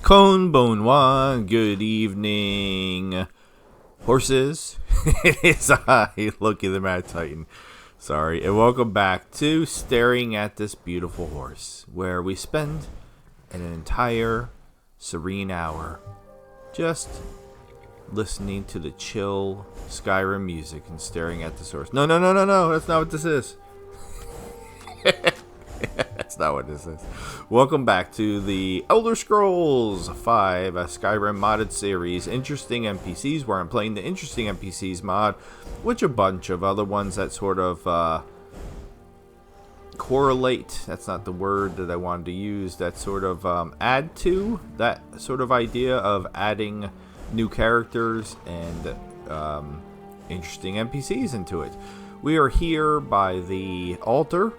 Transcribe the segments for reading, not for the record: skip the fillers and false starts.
Konbanwa, good evening, horses. It is I, Loki the Mad Titan. Sorry, and welcome back to Staring at This Beautiful Horse, where we spend an entire serene hour just listening to the chill Skyrim music and staring at this horse. No, that's not what this is. That's not what this is. Welcome back to the Elder Scrolls 5 Skyrim modded series, Interesting NPCs, where I'm playing the Interesting NPCs mod, which a bunch of other ones that sort of correlate. That's not the word that I wanted to use. That sort of add to that sort of idea of adding new characters and interesting NPCs into it. We are here by the altar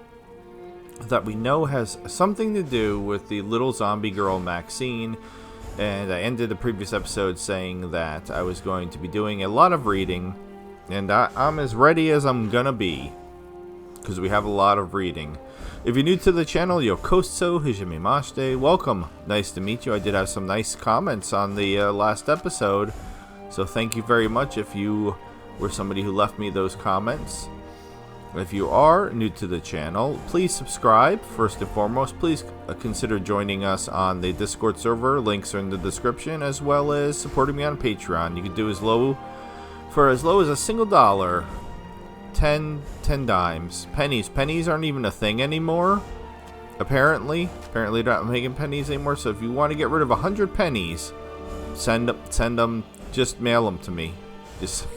that we know has something to do with the little zombie girl Meresine, and I ended the previous episode saying that I was going to be doing a lot of reading, and I'm as ready as I'm gonna be because we have a lot of reading. If you're new to the channel, yokoso hijimimashite, welcome, nice to meet you. I did have some nice comments on the last episode, so thank you very much if you were somebody who left me those comments. If you are new to the channel, please subscribe. First and foremost, please consider joining us on the Discord server. Links are in the description, as well as supporting me on Patreon. You can do as low as a single dollar, 10 dimes, pennies. Pennies aren't even a thing anymore. Apparently they're not making pennies anymore. So if you want to get rid of 100 pennies, send them. Just mail them to me. Just.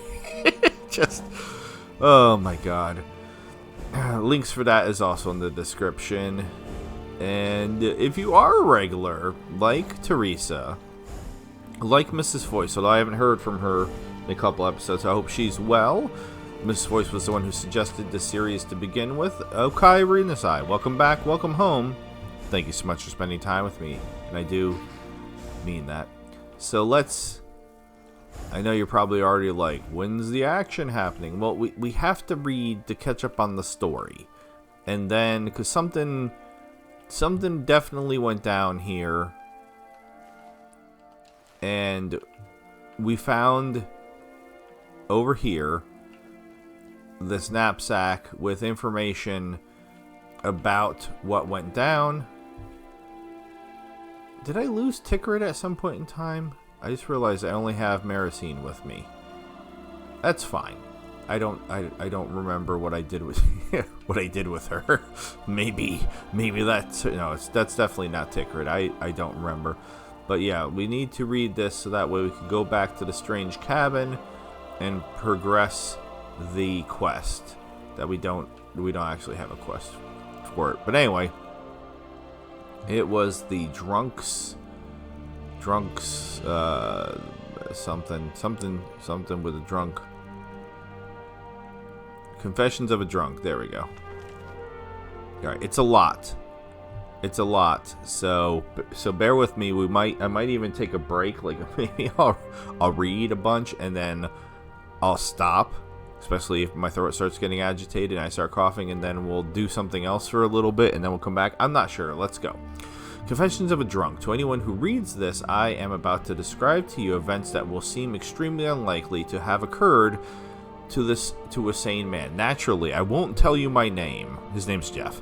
Oh my God. Links for that is also in the description. And if you are a regular, like Teresa, like Mrs. Voice, although I haven't heard from her in a couple episodes, I hope she's well. Mrs. Voice was the one who suggested this series to begin with. Okay, Renasai, welcome back, welcome home. Thank you so much for spending time with me, and I do mean that. So I know you're probably already like, when's the action happening? Well, we have to read to catch up on the story. And then, because something definitely went down here. And we found over here this knapsack with information about what went down. Did I lose Tickrit at some point in time? I just realized I only have Meresine with me. That's fine. I don't remember what I did with her. Maybe that's that's definitely not Tickrit. I don't remember. But yeah, we need to read this so that way we can go back to the strange cabin and progress the quest. That we don't actually have a quest for it. But anyway, it was the drunks something with a drunk. Confessions of a Drunk. There we go. Alright, it's a lot. So bear with me. I might even take a break. Like maybe I'll read a bunch and then I'll stop. Especially if my throat starts getting agitated and I start coughing, and then we'll do something else for a little bit and then we'll come back. I'm not sure. Let's go. Confessions of a Drunk. To anyone who reads this, I am about to describe to you events that will seem extremely unlikely to have occurred to a sane man. Naturally, I won't tell you my name. His name's Jeff.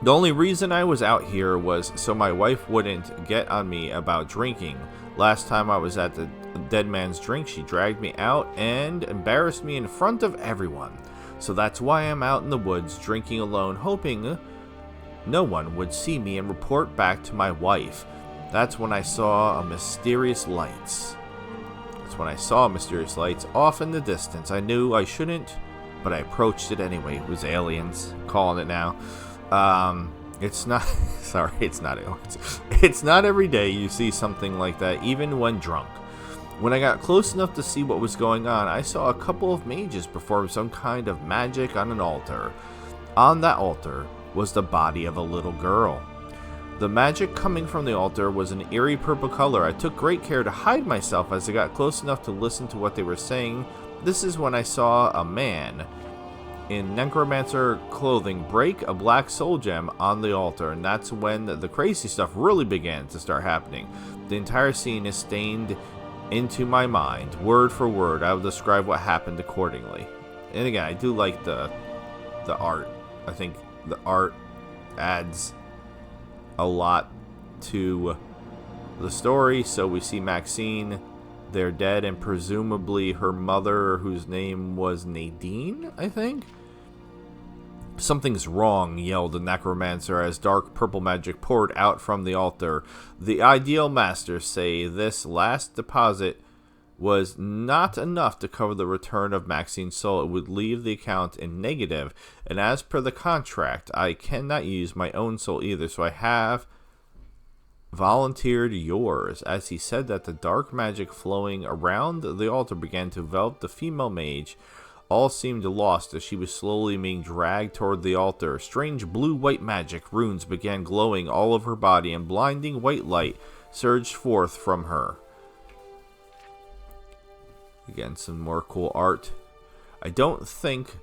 The only reason I was out here was so my wife wouldn't get on me about drinking. Last time I was at the dead man's drink, she dragged me out and embarrassed me in front of everyone. So that's why I'm out in the woods drinking alone, hoping no one would see me and report back to my wife. That's when I saw mysterious lights off in the distance. I knew I shouldn't, but I approached it anyway. It was aliens. Calling it now. It's not sorry, it's not aliens. It's not every day you see something like that, even when drunk. When I got close enough to see what was going on, I saw a couple of mages perform some kind of magic on an altar. On that altar was the body of a little girl. The magic coming from the altar was an eerie purple color. I took great care to hide myself as I got close enough to listen to what they were saying. This is when I saw a man in necromancer clothing break a black soul gem on the altar, and that's when the crazy stuff really began to start happening. The entire scene is stained into my mind, word for word. I will describe what happened accordingly. And again, I do like the art. I think the art adds a lot to the story. So we see Maxine, they're dead, and presumably her mother, whose name was Nadine, I think. Something's wrong, yelled the necromancer as dark purple magic poured out from the altar. The ideal masters say this last deposit was not enough to cover the return of Maxine's soul. It would leave the account in negative, and as per the contract, I cannot use my own soul either, so I have volunteered yours. As he said that, the dark magic flowing around the altar began to envelop the female mage. All seemed lost as she was slowly being dragged toward the altar. Strange blue-white magic runes began glowing all over her body, and blinding white light surged forth from her. Again, some more cool art. I don't think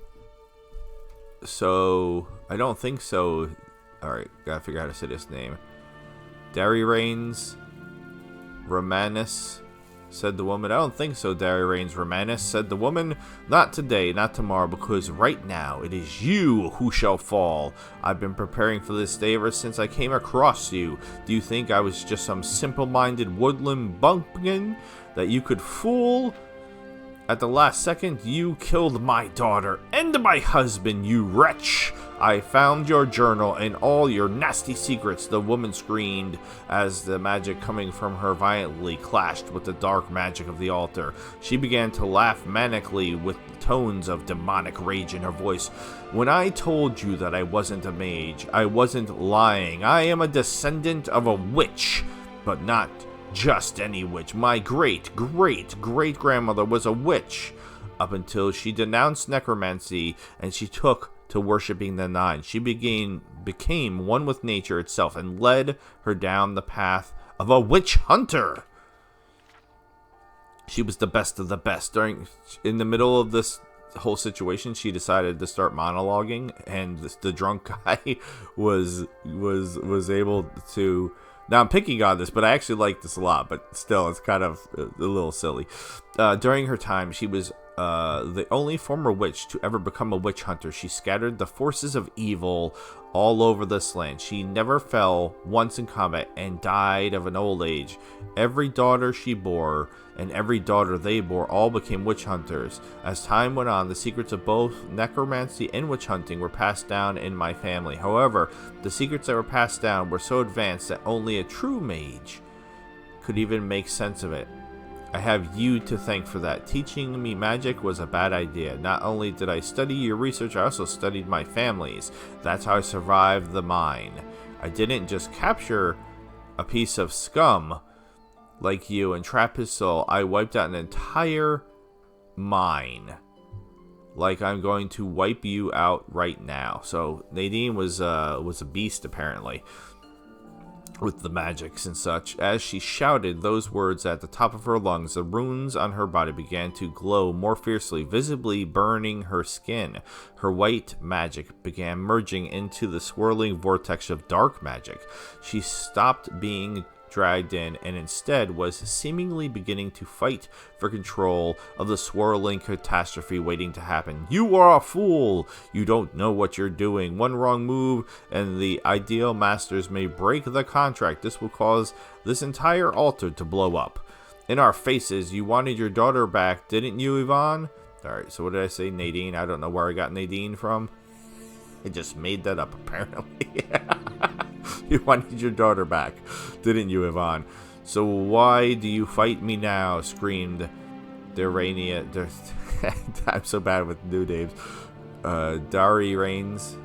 so. Alright, gotta figure out how to say this name. Darkened Romanus, said the woman. I don't think so, Darkened Romanus, said the woman. Not today, not tomorrow, because right now it is you who shall fall. I've been preparing for this day ever since I came across you. Do you think I was just some simple-minded woodland bumpkin that you could fool? At the last second, you killed my daughter and my husband, you wretch! I found your journal and all your nasty secrets, the woman screamed as the magic coming from her violently clashed with the dark magic of the altar. She began to laugh manically with tones of demonic rage in her voice. When I told you that I wasn't a mage, I wasn't lying. I am a descendant of a witch, but not just any witch. My great-great-great-grandmother was a witch up until she denounced necromancy and she took to worshipping the Nine. She became one with nature itself and led her down the path of a witch hunter. She was the best of the best. In the middle of this whole situation, she decided to start monologuing, and the drunk guy was able to. Now, I'm picking on this, but I actually like this a lot, but still, it's kind of a little silly. During her time, she was the only former witch to ever become a witch hunter. She scattered the forces of evil all over this land. She never fell once in combat and died of an old age. Every daughter she bore and every daughter they bore all became witch hunters. As time went on, the secrets of both necromancy and witch hunting were passed down in my family. However, the secrets that were passed down were so advanced that only a true mage could even make sense of it. I have you to thank for that. Teaching me magic was a bad idea. Not only did I study your research, I also studied my family's. That's how I survived the mine. I didn't just capture a piece of scum like you and trap his soul. I wiped out an entire mine. Like I'm going to wipe you out right now. So Nadine was a beast, apparently, with the magics and such. As she shouted those words at the top of her lungs, the runes on her body began to glow more fiercely, visibly burning her skin. Her white magic began merging into the swirling vortex of dark magic. She stopped being dragged in and instead was seemingly beginning to fight for control of the swirling catastrophe waiting to happen. You are a fool! You don't know what you're doing. One wrong move and the ideal masters may break the contract. This will cause this entire altar to blow up. In our faces, you wanted your daughter back, didn't you, Yvonne? Alright, so what did I say? Nadine. I don't know where I got Nadine from. I just made that up, apparently. You wanted your daughter back, didn't you, Yvonne? So why do you fight me now? Screamed Darania. I'm so bad with new names. Dari Reigns,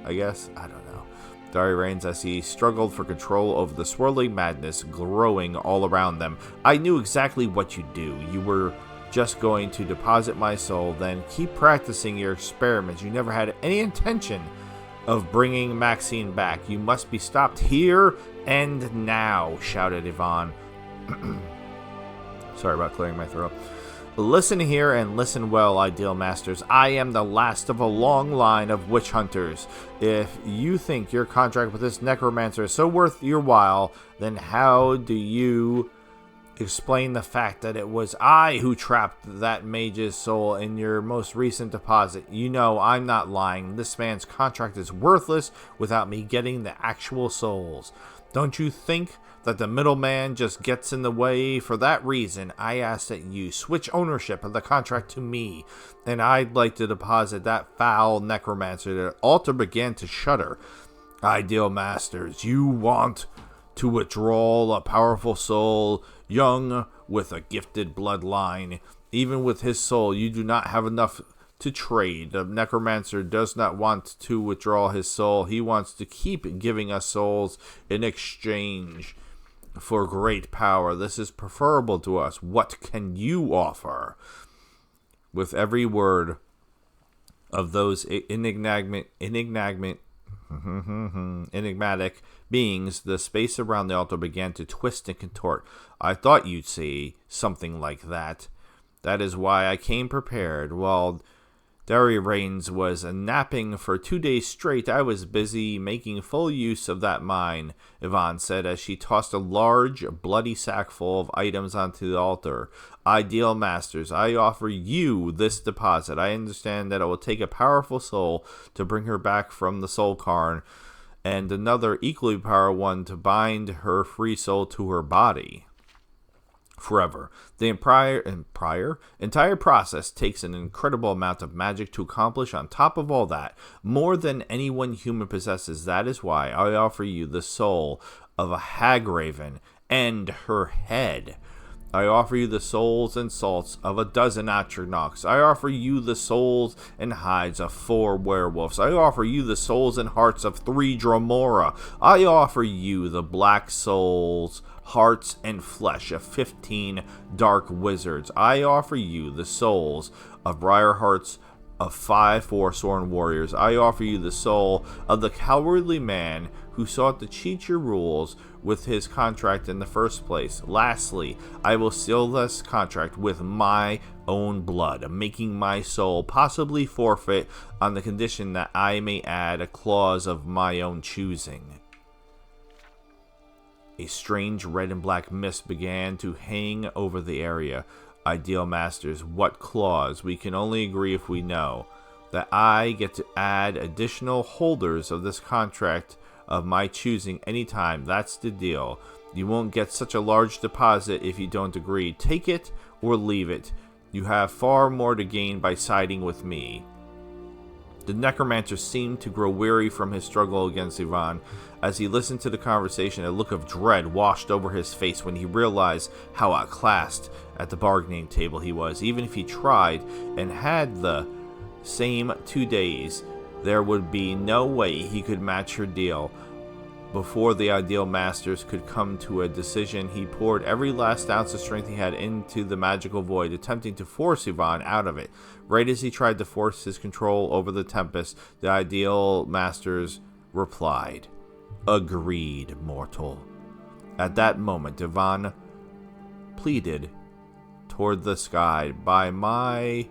I guess. I don't know. Dari Reigns, as he struggled for control over the swirling madness growing all around them. I knew exactly what you'd do. You were just going to deposit my soul, then keep practicing your experiments. You never had any intention of bringing Maxine back. You must be stopped here and now, shouted Yvonne. Sorry about clearing my throat. Listen here and listen well, Ideal Masters. I am the last of a long line of witch hunters. If you think your contract with this necromancer is so worth your while, then how do you explain the fact that it was I who trapped that mage's soul in your most recent deposit? You know I'm not lying. This man's contract is worthless without me getting the actual souls. Don't you think that the middleman just gets in the way? For that reason, I ask that you switch ownership of the contract to me, and I'd like to deposit that foul necromancer. The altar began to shudder. Ideal Masters, you want to withdraw a powerful soul, young with a gifted bloodline. Even with his soul, you do not have enough to trade. The necromancer does not want to withdraw his soul. He wants to keep giving us souls in exchange for great power. This is preferable to us. What can you offer? With every word of those enigmatic beings, the space around the altar began to twist and contort. I thought you'd say something like that. That is why I came prepared. While Darkened was napping for 2 days straight, I was busy making full use of that mine, Yvonne said as she tossed a large, bloody sack full of items onto the altar. Ideal Masters, I offer you this deposit. I understand that it will take a powerful soul to bring her back from the soul cairn, and another equally powerful one to bind her free soul to her body forever. The entire process takes an incredible amount of magic to accomplish. On top of all that, more than any one human possesses. That is why I offer you the soul of a hag raven and her head. I offer you the souls and salts of a dozen Atronachs. I offer you the souls and hides of 4 werewolves. I offer you the souls and hearts of 3 Dromora. I offer you the black souls, hearts, and flesh of 15 dark wizards. I offer you the souls of Briarhearts of 5 forsworn warriors. I offer you the soul of the cowardly man who sought to cheat your rules with his contract in the first place. Lastly, I will seal this contract with my own blood, making my soul possibly forfeit on the condition that I may add a clause of my own choosing. A strange red and black mist began to hang over the area. Ideal Masters, what clause? We can only agree if we know that I get to add additional holders of this contract of my choosing anytime. That's the deal. You won't get such a large deposit if you don't agree. Take it or leave it. You have far more to gain by siding with me. The necromancer seemed to grow weary from his struggle against Yvonne. As he listened to the conversation, a look of dread washed over his face when he realized how outclassed at the bargaining table he was. Even if he tried and had the same 2 days, there would be no way he could match her deal. Before the Ideal Masters could come to a decision, he poured every last ounce of strength he had into the magical void, attempting to force Yvonne out of it. Right as he tried to force his control over the Tempest, the Ideal Masters replied, "Agreed, mortal." At that moment, Yvonne pleaded toward the sky, by the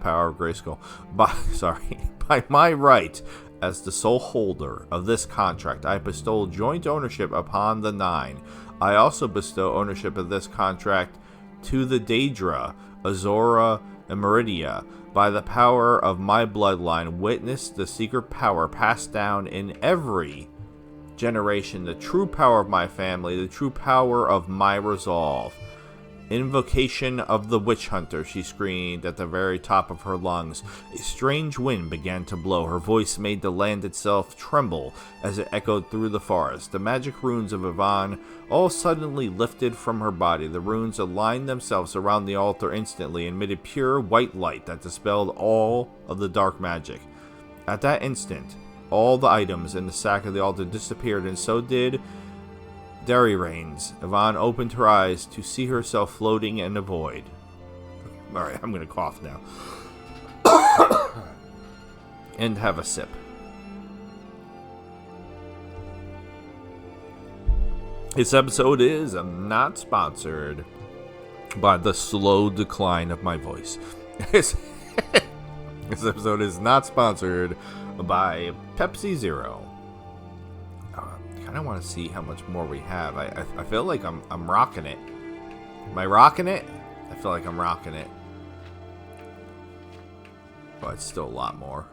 power of Grayskull, by my right as the sole holder of this contract, I bestow joint ownership upon the 9. I also bestow ownership of this contract to the Daedra, Azora, and Meridia. By the power of my bloodline, witness the secret power passed down in every generation, the true power of my family, the true power of my resolve. Invocation of the witch hunter, she screamed at the very top of her lungs. A strange wind began to blow. Her voice made the land itself tremble as it echoed through the forest. The magic runes of Yvonne all suddenly lifted from her body. The runes aligned themselves around the altar instantly and emitted pure white light that dispelled all of the dark magic. At that instant, all the items in the sack of the altar disappeared, and so did Darkened. Yvonne opened her eyes to see herself floating in the void. Alright, I'm going to cough now. And have a sip. This episode is not sponsored. by the slow decline of my voice. This episode is not sponsored by Pepsi Zero. I kind of want to see how much more we have. I feel like I'm rocking it. Am I rocking it? I feel like I'm rocking it. But it's still a lot more.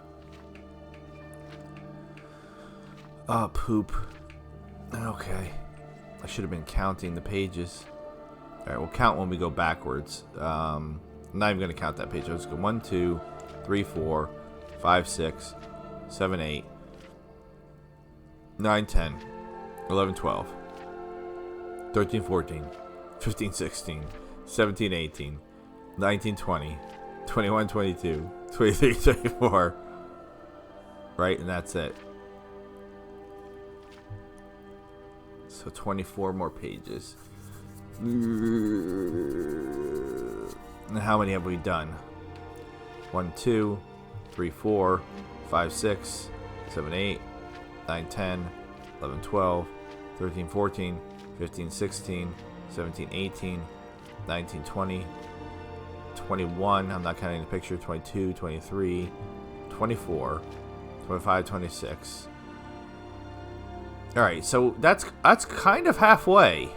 Oh, poop. Okay. I should have been counting the pages. Alright, we'll count when we go backwards. I'm not even going to count that page. I'll just go 1, 2, 3, 4, 5, 6, 7, 8, 9, 10, 11, 12, 13, 14, 15, 16, 17, 18, 19, 20, 21, 22, 23, 24. Right, and that's it. So 24 more pages. And how many have we done? 1, 2, 3, 4, 5, 6, 7, 8, 9, 10, 11, 12, 13, 14, 15, 16, 17, 18, 19, 20, 21. I'm not counting the picture. 22, 23, 24, 25, 26. Alright, so that's kind of halfway.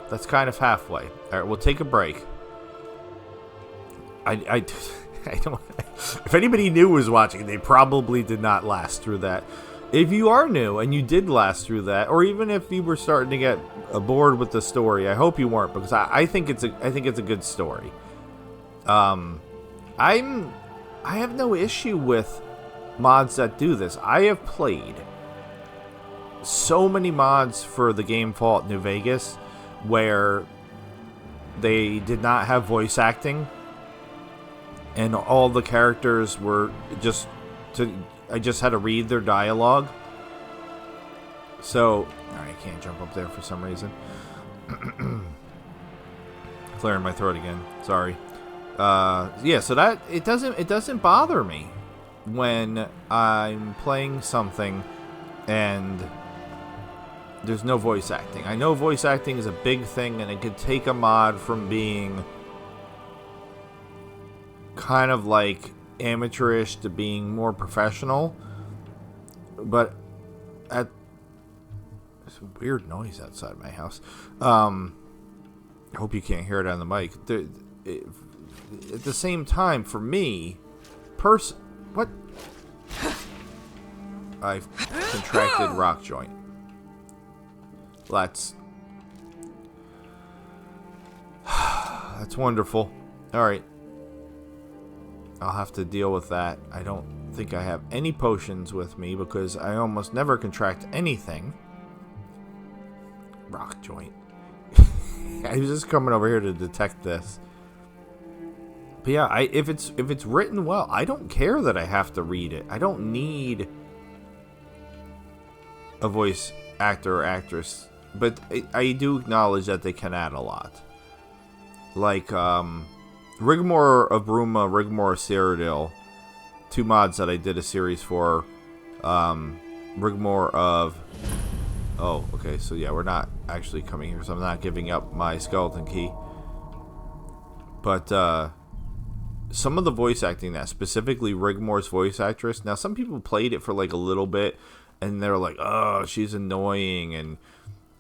That's kind of halfway. Alright, we'll take a break. I don't... If anybody new was watching, they probably did not last through that. If you are new and you did last through that, or even if you were starting to get bored with the story, I hope you weren't, because I think it's a good story. I have no issue with mods that do this. I have played so many mods for the game Fallout New Vegas where they did not have voice acting and all the characters were I just had to read their dialogue. So I can't jump up there for some reason. Clearing my throat again. Sorry. Yeah, so that it doesn't bother me when I'm playing something and there's no voice acting. I know voice acting is a big thing, and it could take a mod from being kind of like amateurish to being more professional. But there's a weird noise outside my house. I hope you can't hear it on the mic. At the same time, for me, what? I've contracted rock joint. That's wonderful. Alright. I'll have to deal with that. I don't think I have any potions with me because I almost never contract anything. Rock joint. I was just coming over here to detect this. But yeah, if it's written well, I don't care that I have to read it. I don't need a voice actor or actress. But I do acknowledge that they can add a lot. Like, Rigmore of Bruma, Rigmore of Cyrodiil, 2 mods that I did a series for. Rigmore of... Oh, okay, so yeah, we're not actually coming here, so I'm not giving up my skeleton key. But, some of the voice acting that, specifically Rigmore's voice actress, now some people played it for like a little bit, and they're like, oh, she's annoying,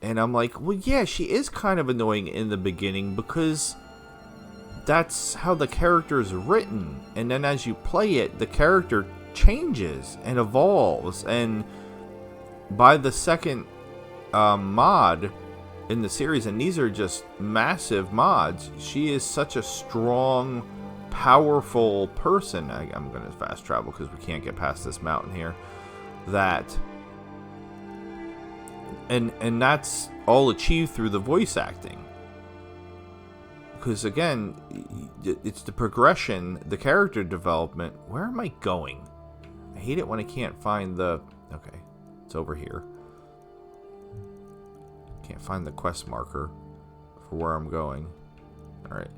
and I'm like, well, yeah, she is kind of annoying in the beginning because that's how the character is written. And then as you play it, the character changes and evolves. And by the second mod in the series, and these are just massive mods, she is such a strong, powerful person. I'm going to fast travel because we can't get past this mountain here. That... And that's all achieved through the voice acting. Because again, it's the progression, the character development. Where am I going? I hate it when I can't find the... Okay, it's over here. Can't find the quest marker for where I'm going. Alright,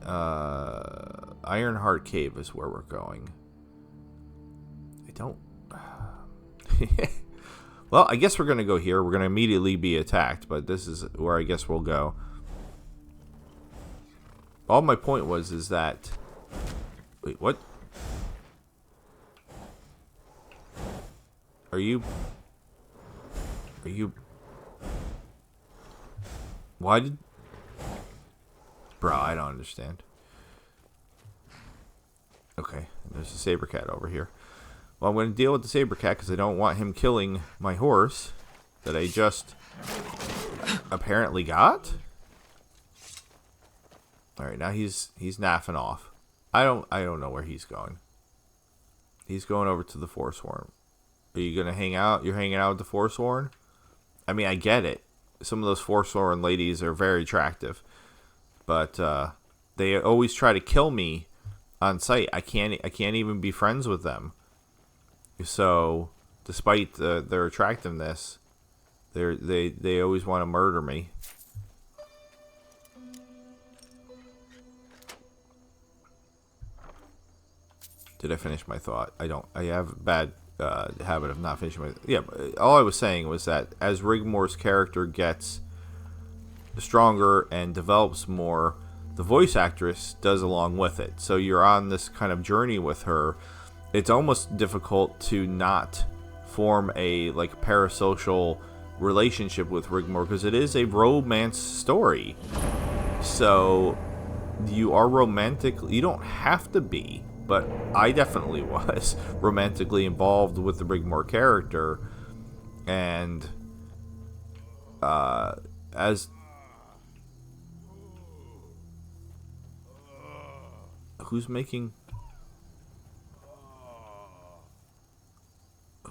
Ironheart Cave is where we're going. I don't... Well, I guess we're going to go here. We're going to immediately be attacked, but this is where I guess we'll go. All my point was is that... Wait, what? Are you... Why did... Bro, I don't understand. Okay, there's a saber cat over here. Well, I'm going to deal with the saber cat because I don't want him killing my horse that I just apparently got. All right, now he's naffing off. I don't know where he's going. He's going over to the Forsworn. Are you gonna hang out? You're hanging out with the Forsworn? I mean, I get it. Some of those Forsworn ladies are very attractive, but they always try to kill me on sight. I can't even be friends with them. So, despite their attractiveness, they always want to murder me. Did I finish my thought? I don't. I have a bad habit of not finishing my... Yeah, all I was saying was that as Rigmore's character gets stronger and develops more, the voice actress does along with it. So you're on this kind of journey with her. It's almost difficult to not form a like parasocial relationship with Rigmore because it is a romance story. So you are romantic. You don't have to be, but I definitely was romantically involved with the Rigmore character, and as who's making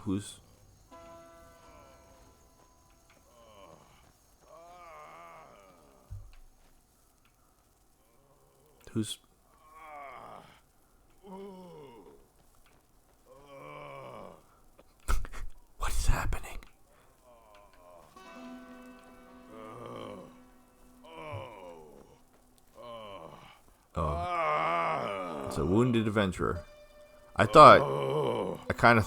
who's what is happening? Oh, it's a wounded adventurer. I kind of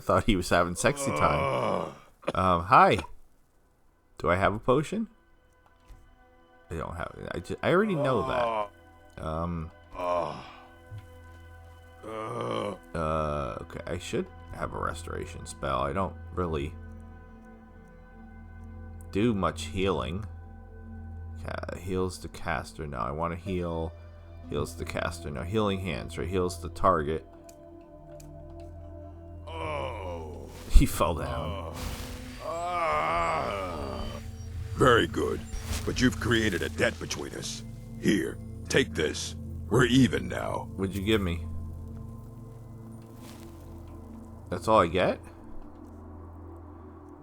thought he was having sexy time. Hi. Do I have a potion? I don't have it. I already know that. Okay, I should have a restoration spell. I don't really do much healing. Heals the caster. No, I want to heal. Heals the caster. No, healing hands, right? Heals the target. Oh. He fell down. Very good. But you've created a debt between us. Here, take this. We're even now. What'd you give me? That's all I get?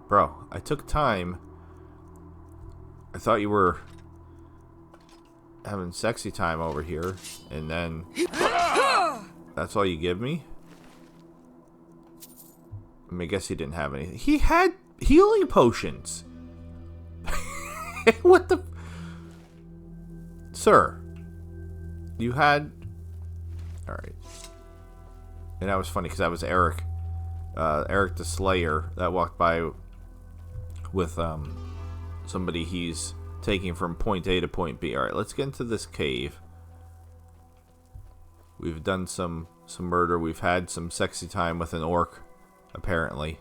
Bro, I took time. I thought you were having sexy time over here, and then that's all you give me? I mean, I guess he didn't have anything. He had healing potions. What the... Sir, you had... Alright. And that was funny, because that was Eric. Eric the Slayer that walked by with somebody he's taking from point A to point B. Alright, let's get into this cave. We've done some murder. We've had some sexy time with an orc, apparently.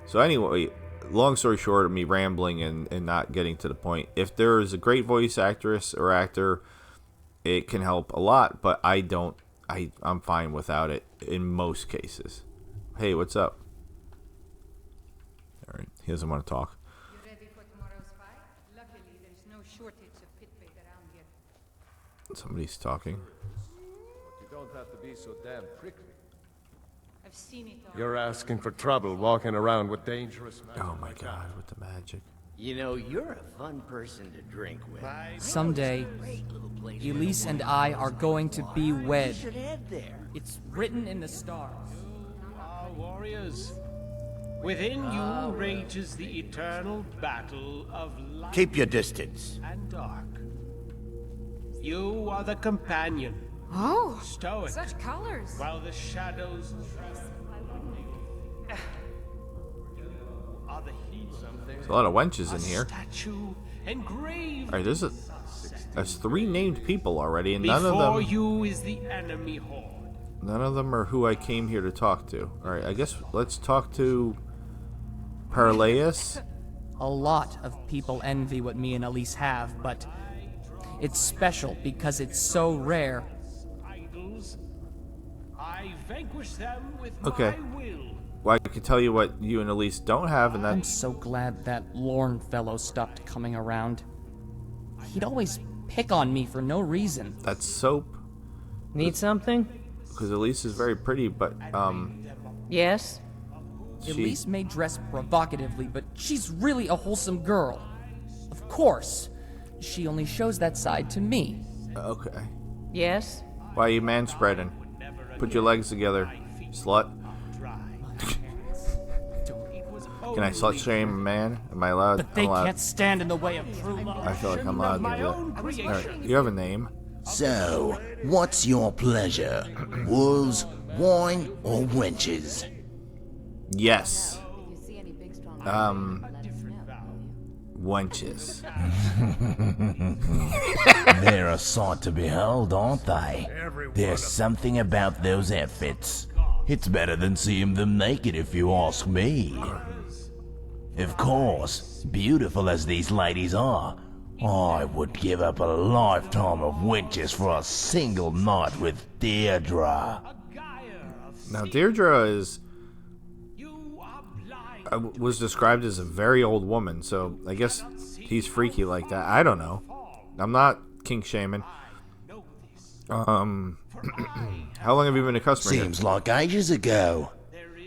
So anyway, long story short of me rambling and not getting to the point, if there is a great voice actress or actor, it can help a lot, but I'm fine without it in most cases. Hey, what's up? Alright, he doesn't want to talk. You ready for tomorrow's fight? Luckily, there's no shortage of pit bait around here. Somebody's talking. You don't have to be so damn prickly. I've seen it all. You're asking for trouble walking around with dangerous men. Oh my god, with the magic. You know, you're a fun person to drink with. Someday, Great little place. Elise and I are going to be wed. You should head there. It's written in the stars. Our warriors. Within you rages the eternal battle of light Keep your distance. and dark. You are the companion, Oh, stoic, such colors. while the shadows are the heat. There's a lot of wenches in here. Statue engraved. Alright, there's 3 named people already, and Before you is the enemy horde. none of them are who I came here to talk to. Alright, I guess let's talk to Paraleus. A lot of people envy what me and Elise have, but it's special because it's so rare. Idols. I vanquish them with Okay. my will. Well, I can tell you what you and Elise don't have, and I'm that's... so glad that Lorne fellow stopped coming around. He'd always pick on me for no reason. That's soap. Need something? Because Elise is very pretty, but, Yes? she... Elise may dress provocatively, but she's really a wholesome girl. Of course. She only shows that side to me. Okay. Yes? Why are you manspreading? Put your legs together, slut. Can I slut shame a man? Am I allowed? But they I'm allowed. can't stand in the way of true love. I feel like I'm allowed to do that. Alright, you have a name? So, what's your pleasure? Wolves, wine, or wenches? Yes. If you see any big strong let us know. Wenches. They're a sight to behold, aren't they? There's something about those outfits. It's better than seeing them naked, if you ask me. Of course, beautiful as these ladies are, I would give up a lifetime of wenches for a single night with Deirdre. Now, Deirdre is... You are blind. was described as a very old woman, so I guess he's freaky like that. I don't know. I'm not kink shaming. How long have you been a customer here? Seems like ages ago.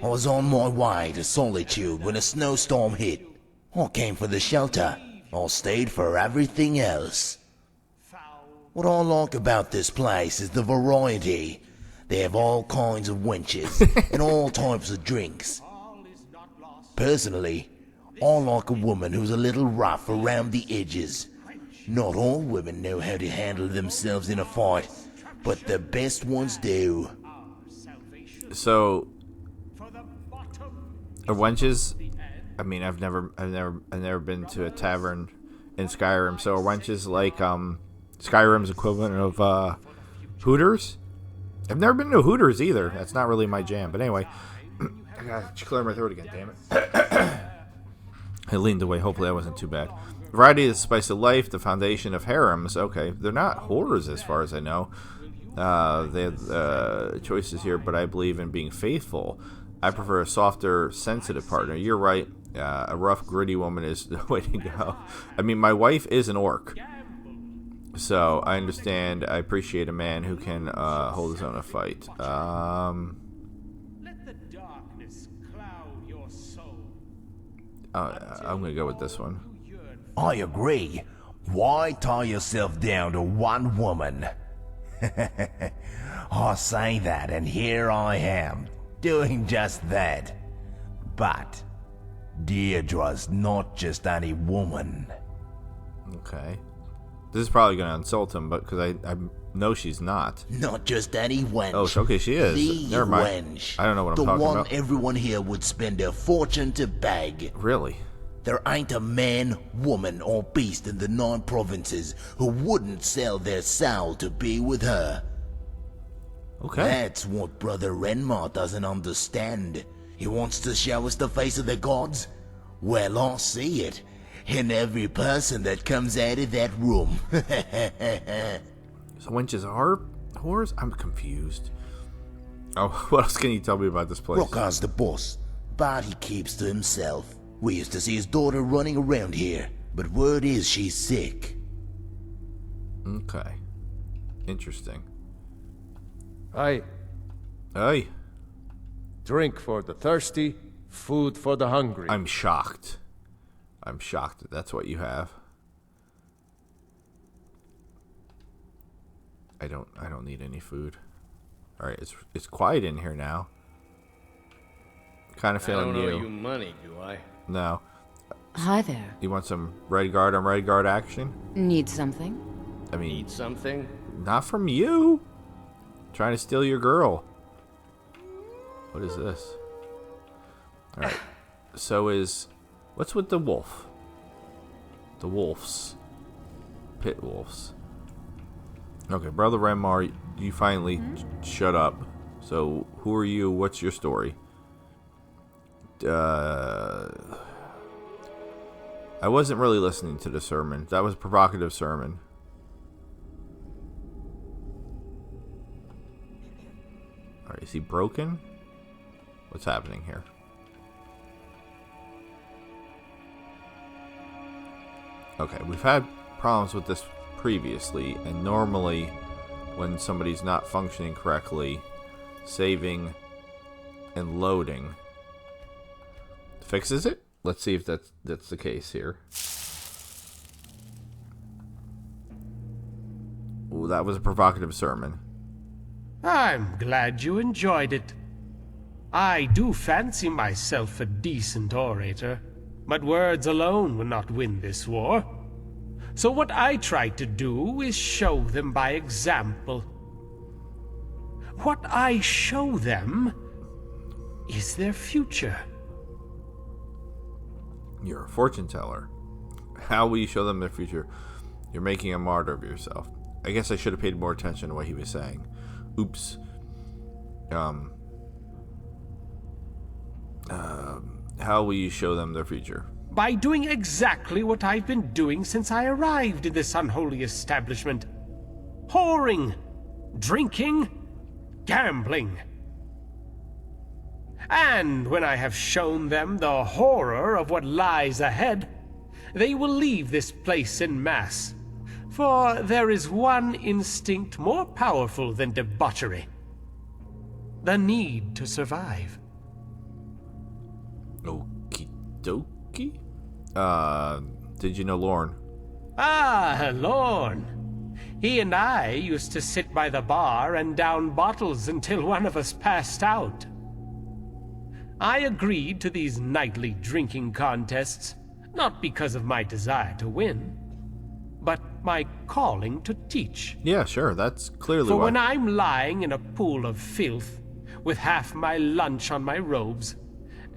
I was on my way to Solitude when a snowstorm hit. I came for the shelter. I stayed for everything else. What I like about this place is the variety. They have all kinds of wenches and all types of drinks. Personally, I like a woman who's a little rough around the edges. Not all women know how to handle themselves in a fight, but the best ones do. So, are wenches? I mean, I've never been to a tavern in Skyrim. So, are wenches like Skyrim's equivalent of Hooters? I've never been to Hooters either. That's not really my jam. But anyway, I gotta clear my throat again. Damn it. I leaned away. Hopefully, that wasn't too bad. Variety is the spice of life, the foundation of harems. Okay, they're not whores as far as I know. They have choices here, but I believe in being faithful. I prefer a softer, sensitive partner. You're right. A rough, gritty woman is the way to go. I mean, my wife is an orc. So, I understand. I appreciate a man who can hold his own in a fight. Let the darkness cloud your soul. I'm going to go with this one. I agree. Why tie yourself down to one woman? I say that, and here I am, doing just that. But Deirdre's not just any woman. Okay. This is probably going to insult him, but because I know she's not. Not just any wench. Oh, okay, she is. The Never mind. wench. I don't know what I'm talking The one about. everyone here would spend a fortune to bag. Really? There ain't a man, woman, or beast in the 9 provinces who wouldn't sell their soul to be with her. Okay. That's what Brother Renmar doesn't understand. He wants to show us the face of the gods. Well, I see it in every person that comes out of that room. So wenches are whores? I'm confused. Oh, what else can you tell me about this place? Rockar's the boss, but he keeps to himself. We used to see his daughter running around here, but word is she's sick. Okay. Interesting. Aye. Hey, Drink for the thirsty, food for the hungry. I'm shocked. I'm shocked that that's what you have. I don't need any food. All right, it's quiet in here now. Kind of I feeling don't owe you. you money, do I? No. Hi there. You want some red guard on red guard action? Need something? I mean, Need something? not from you. Trying to steal your girl. What is this? All right. So what's with the wolf? The wolves. Pit wolves. Okay, Brother Renmar, you finally shut up. So, who are you? What's your story? I wasn't really listening to the sermon. That was a provocative sermon. Alright, is he broken? What's happening here? Okay, we've had problems with this previously, and normally when somebody's not functioning correctly, saving and loading fixes it. Let's see if that's the case here. Ooh, that was a provocative sermon. I'm glad you enjoyed it. I do fancy myself a decent orator, but words alone will not win this war. So what I try to do is show them by example. What I show them is their future. You're a fortune teller. How will you show them their future? You're making a martyr of yourself. I guess I should have paid more attention to what he was saying. Oops. How will you show them their future? By doing exactly what I've been doing since I arrived in this unholy establishment. Whoring, drinking, gambling. And when I have shown them the horror of what lies ahead, they will leave this place en masse. For there is one instinct more powerful than debauchery. The need to survive. Okie dokie. Did you know Lorne? Ah, Lorne. He and I used to sit by the bar and down bottles until one of us passed out. I agreed to these nightly drinking contests, not because of my desire to win, but my calling to teach. Yeah, sure, that's clearly For why. when I'm lying in a pool of filth, with half my lunch on my robes,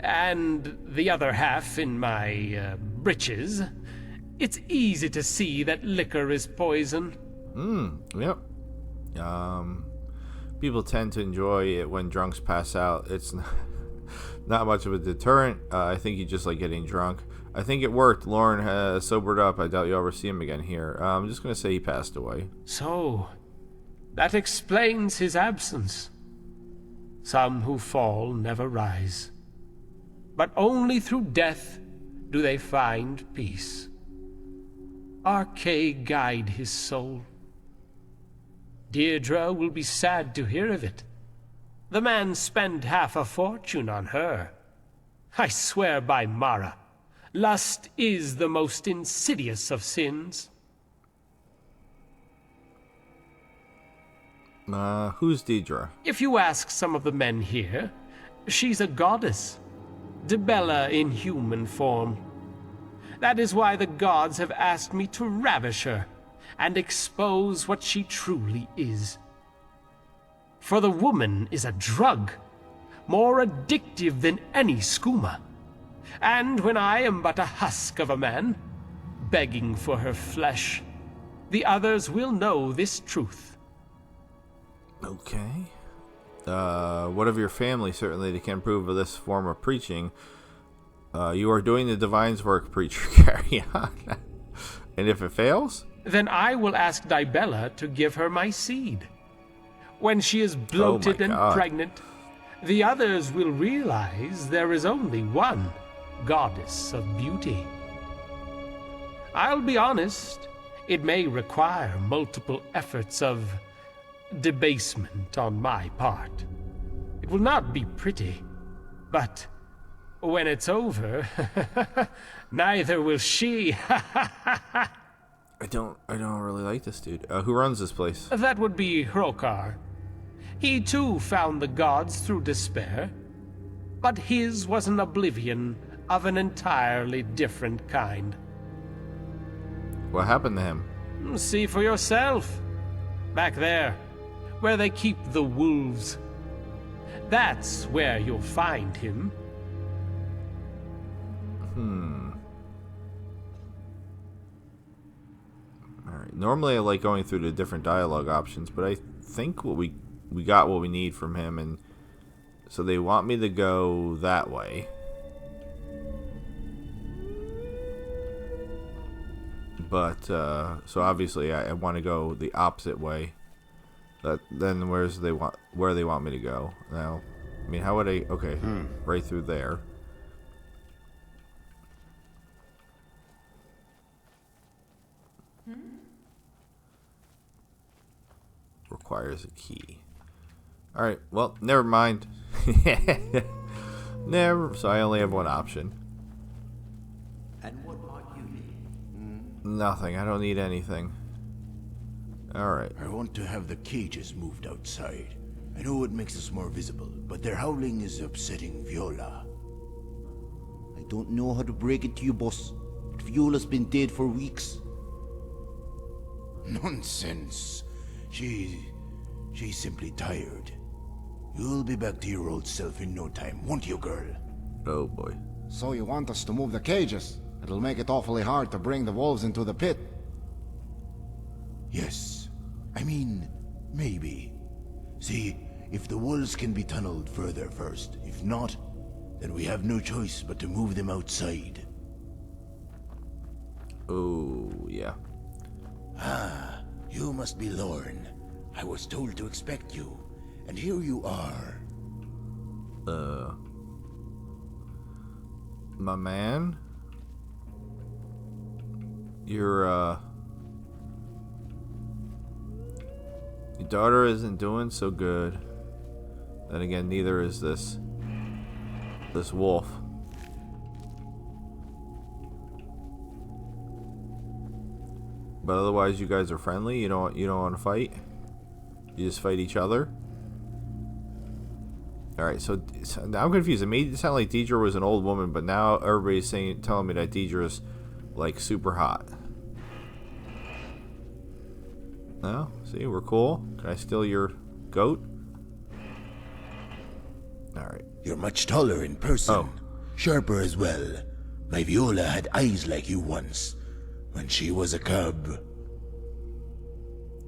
and the other half in my breeches, it's easy to see that liquor is poison. Yep. People tend to enjoy it when drunks pass out. It's not much of a deterrent. I think you just like getting drunk. I think it worked. Lorne has sobered up. I doubt you'll ever see him again here. I'm just going to say he passed away. So, that explains his absence. Some who fall never rise. But only through death do they find peace. Archay guide his soul. Deirdre will be sad to hear of it. The man spent half a fortune on her. I swear by Mara, lust is the most insidious of sins. Who's Deirdre? If you ask some of the men here, she's a goddess. Dibella in human form. That is why the gods have asked me to ravish her and expose what she truly is. For the woman is a drug, more addictive than any skooma. And when I am but a husk of a man, begging for her flesh, the others will know this truth. Okay. What of your family? Certainly they can approve of this form of preaching. You are doing the divine's work, preacher. Carry on. And if it fails? Then I will ask Dibella to give her my seed. When she is bloated and pregnant, the others will realize there is only one goddess of beauty. I'll be honest, it may require multiple efforts of debasement on my part. It will not be pretty, but when it's over, neither will she. I don't really like this dude. Who runs this place? That would be Hrokar. He too found the gods through despair, but his was an oblivion of an entirely different kind. What happened to him? See for yourself. Back there, where they keep the wolves. That's where you'll find him. Normally I like going through the different dialogue options, but I think we got what we need from him, and so they want me to go that way. But so obviously I want to go the opposite way. Then where they want me to go now? I mean, how would I? Okay, right through there. Requires a key. All right. Well, never mind. Never. So I only have one option. And what might you need? Nothing. I don't need anything. Alright. I want to have the cages moved outside. I know it makes us more visible, but their howling is upsetting Viola. I don't know how to break it to you, boss, but Viola's been dead for weeks. Nonsense. She's simply tired. You'll be back to your old self in no time, won't you, girl? Oh boy. So you want us to move the cages? It'll make it awfully hard to bring the wolves into the pit. Yes. I mean, maybe. See, if the wolves can be tunneled further first. If not, then we have no choice but to move them outside. Oh, yeah. Ah, you must be Lorne. I was told to expect you, and here you are. My man? Your daughter isn't doing so good. Then again, neither is this wolf. But otherwise, you guys are friendly. You don't want to fight. You just fight each other. All right. So now I'm confused. It made it sound like Deidre was an old woman, but now everybody's telling me that Deidre's like super hot. No? See, we're cool. Can I steal your goat? Alright. You're much taller in person. Oh. Sharper as well. My Viola had eyes like you once, when she was a cub.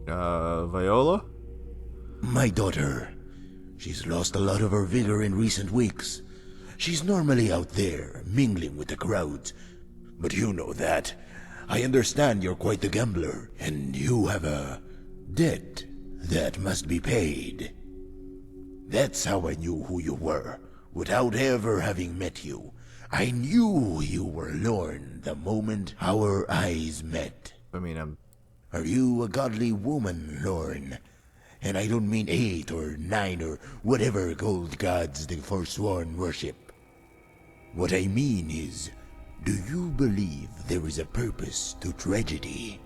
Viola? My daughter. She's lost a lot of her vigor in recent weeks. She's normally out there, mingling with the crowds. But you know that. I understand you're quite the gambler, and you have a debt that must be paid. That's how I knew who you were, without ever having met you. I knew you were Lorne the moment our eyes met. I mean, Are you a godly woman, Lorne? And I don't mean 8 or 9 or whatever gold gods the Forsworn worship. What I mean is, do you believe there is a purpose to tragedy?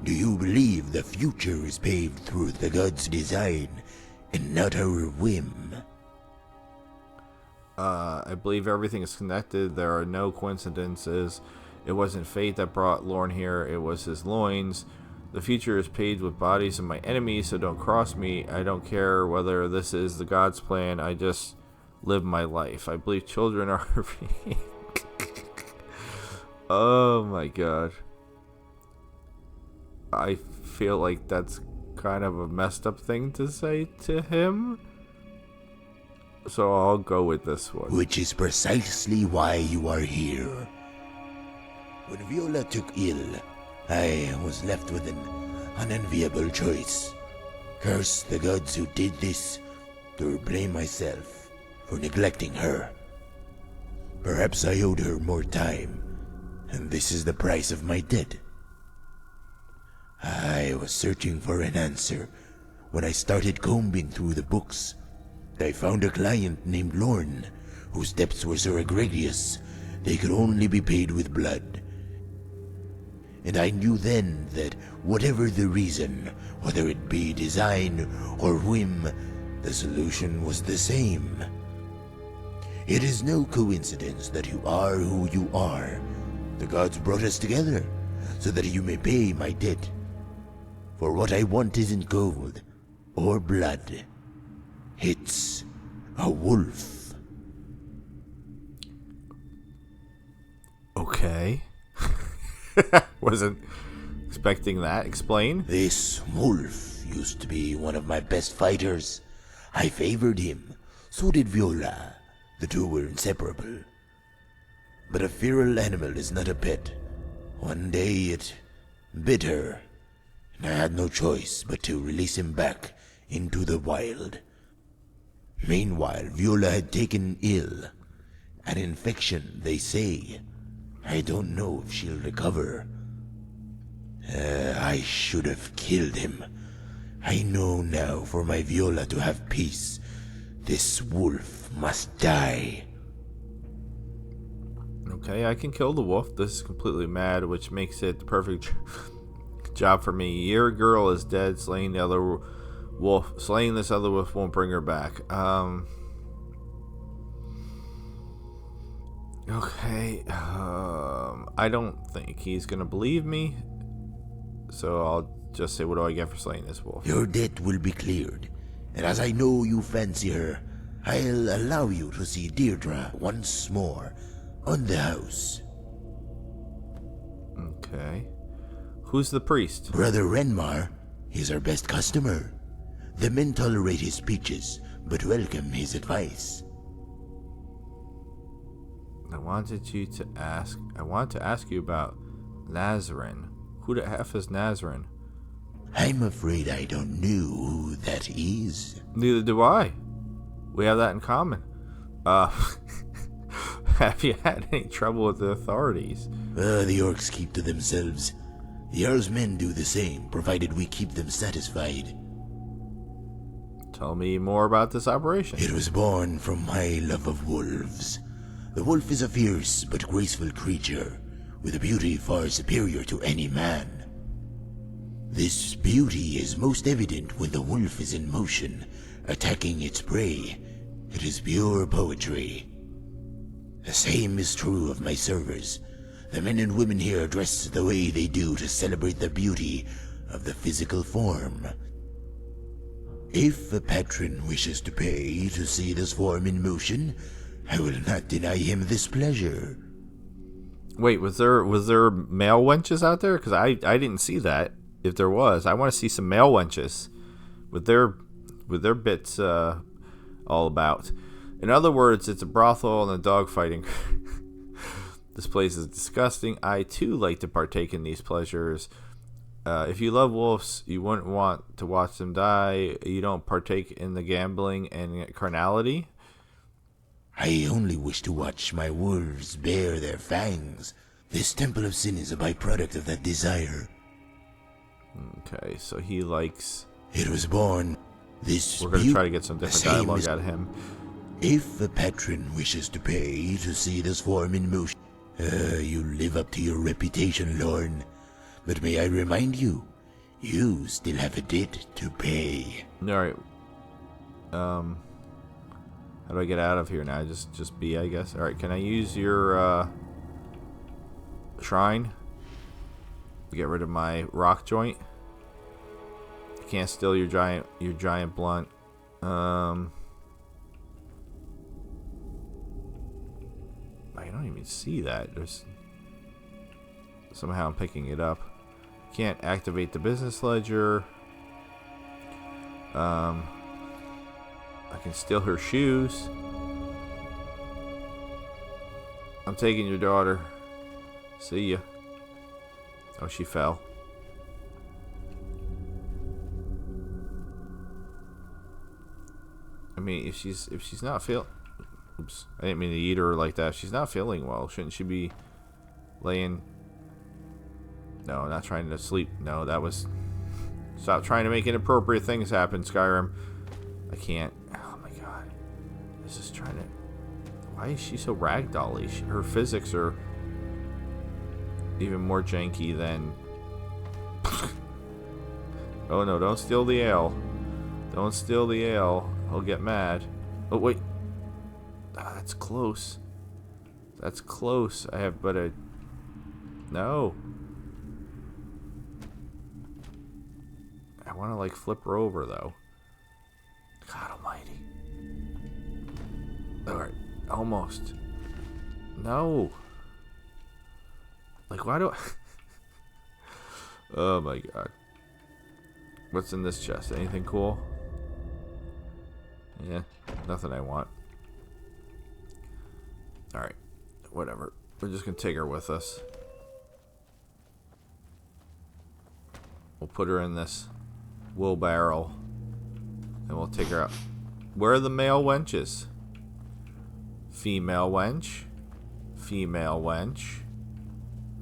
Do you believe the future is paved through the gods' design and not our whim? I believe everything is connected. There are no coincidences. It wasn't fate that brought Lorne here. It was his loins. The future is paved with bodies of my enemies, so don't cross me. I don't care whether this is the God's plan. I just live my life. I believe children are Oh my god. I feel like that's kind of a messed up thing to say to him. So I'll go with this one. Which is precisely why you are here. When Viola took ill, I was left with an unenviable choice. Curse the gods who did this, or blame myself for neglecting her. Perhaps I owed her more time, and this is the price of my debt. I was searching for an answer when I started combing through the books. I found a client named Lorne, whose debts were so egregious they could only be paid with blood. And I knew then that whatever the reason, whether it be design or whim, the solution was the same. It is no coincidence that you are who you are. The gods brought us together so that you may pay my debt. For what I want isn't gold or blood. It's a wolf. Okay. Wasn't expecting that. Explain. This wolf used to be one of my best fighters. I favored him. So did Viola. The two were inseparable. But a feral animal is not a pet. One day it bit her, and I had no choice but to release him back into the wild. Meanwhile, Viola had taken ill. An infection, they say. I don't know if she'll recover. I should have killed him. I know now for my Viola to have peace. This wolf must die. Okay, I can kill the wolf. This is completely mad, which makes it the perfect job for me. Your girl is dead. Slaying this other wolf won't bring her back. Okay. I don't think he's gonna believe me. So I'll just say, what do I get for slaying this wolf? Your debt will be cleared. And as I know you fancy her, I'll allow you to see Deirdre once more on the house. Okay. Who's the priest? Brother Renmar. He's our best customer. The men tolerate his speeches, but welcome his advice. I wanted to ask you about Nazarene. Who the F is Nazarene? I'm afraid I don't know who that is. Neither do I. We have that in common. Have you had any trouble with the authorities? The orcs keep to themselves. The Jarl's men do the same, provided we keep them satisfied. Tell me more about this operation. It was born from my love of wolves. The wolf is a fierce but graceful creature, with a beauty far superior to any man. This beauty is most evident when the wolf is in motion, attacking its prey. It is pure poetry. The same is true of my servers. The men and women here dress the way they do to celebrate the beauty of the physical form. If a patron wishes to pay to see this form in motion, I will not deny him this pleasure. Wait, was there male wenches out there? Because I didn't see that. If there was, I want to see some male wenches with their bits all about. In other words, it's a brothel and a dogfighting. This place is disgusting. I too like to partake in these pleasures. If you love wolves, you wouldn't want to watch them die. You don't partake in the gambling and carnality. I only wish to watch my wolves bare their fangs. This temple of sin is a byproduct of that desire. Okay, so he likes... It was born this... We're going to try to get some different dialogue out of him. If a patron wishes to pay to see this form in motion, you live up to your reputation, Lorne. But may I remind you, you still have a debt to pay. Alright. How do I get out of here now? Just B, I guess. Alright, can I use your shrine to get rid of my rock joint? I can't steal your giant blunt. I don't even see that. There's somehow I'm picking it up. Can't activate the business ledger. I can steal her shoes. I'm taking your daughter. See ya. Oh, she fell. I mean, if she's not feeling... Oops, I didn't mean to eat her like that. If she's not feeling well, shouldn't she be laying... No, not trying to sleep. No, that was... Stop trying to make inappropriate things happen, Skyrim. I can't. Oh my god. This is trying to... Why is she so ragdoll-y? Her physics are even more janky than... Oh no, don't steal the ale. Don't steal the ale. I'll get mad. Oh wait. Ah, that's close. That's close. I have but a... No. I want to like flip her over though. God almighty. Alright. Almost. No. Like why do I... Oh my god. What's in this chest? Anything cool? Yeah, nothing I want. Alright, whatever. We're just gonna take her with us. We'll put her in this wheelbarrow. And we'll take her out. Where are the male wenches? Female wench. Female wench.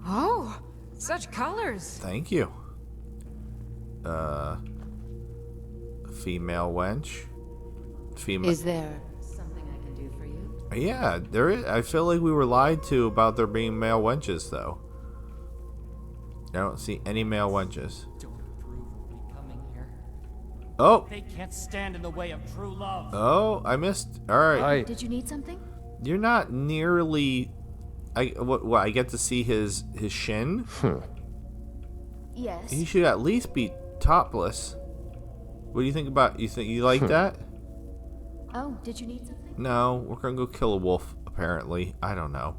Oh, such colors. Thank you. Female wench. Female. Is there something I can do for you? Yeah, there is. I feel like we were lied to about there being male wenches, though. I don't see any male wenches. Don't approve of me coming here. Oh. They can't stand in the way of true love. Oh, I missed. All right. Did you need something? You're not nearly. What? I get to see his shin. Yes. He should at least be topless. What do you think about? You like that? Oh, did you need something? No, we're gonna go kill a wolf. Apparently, I don't know.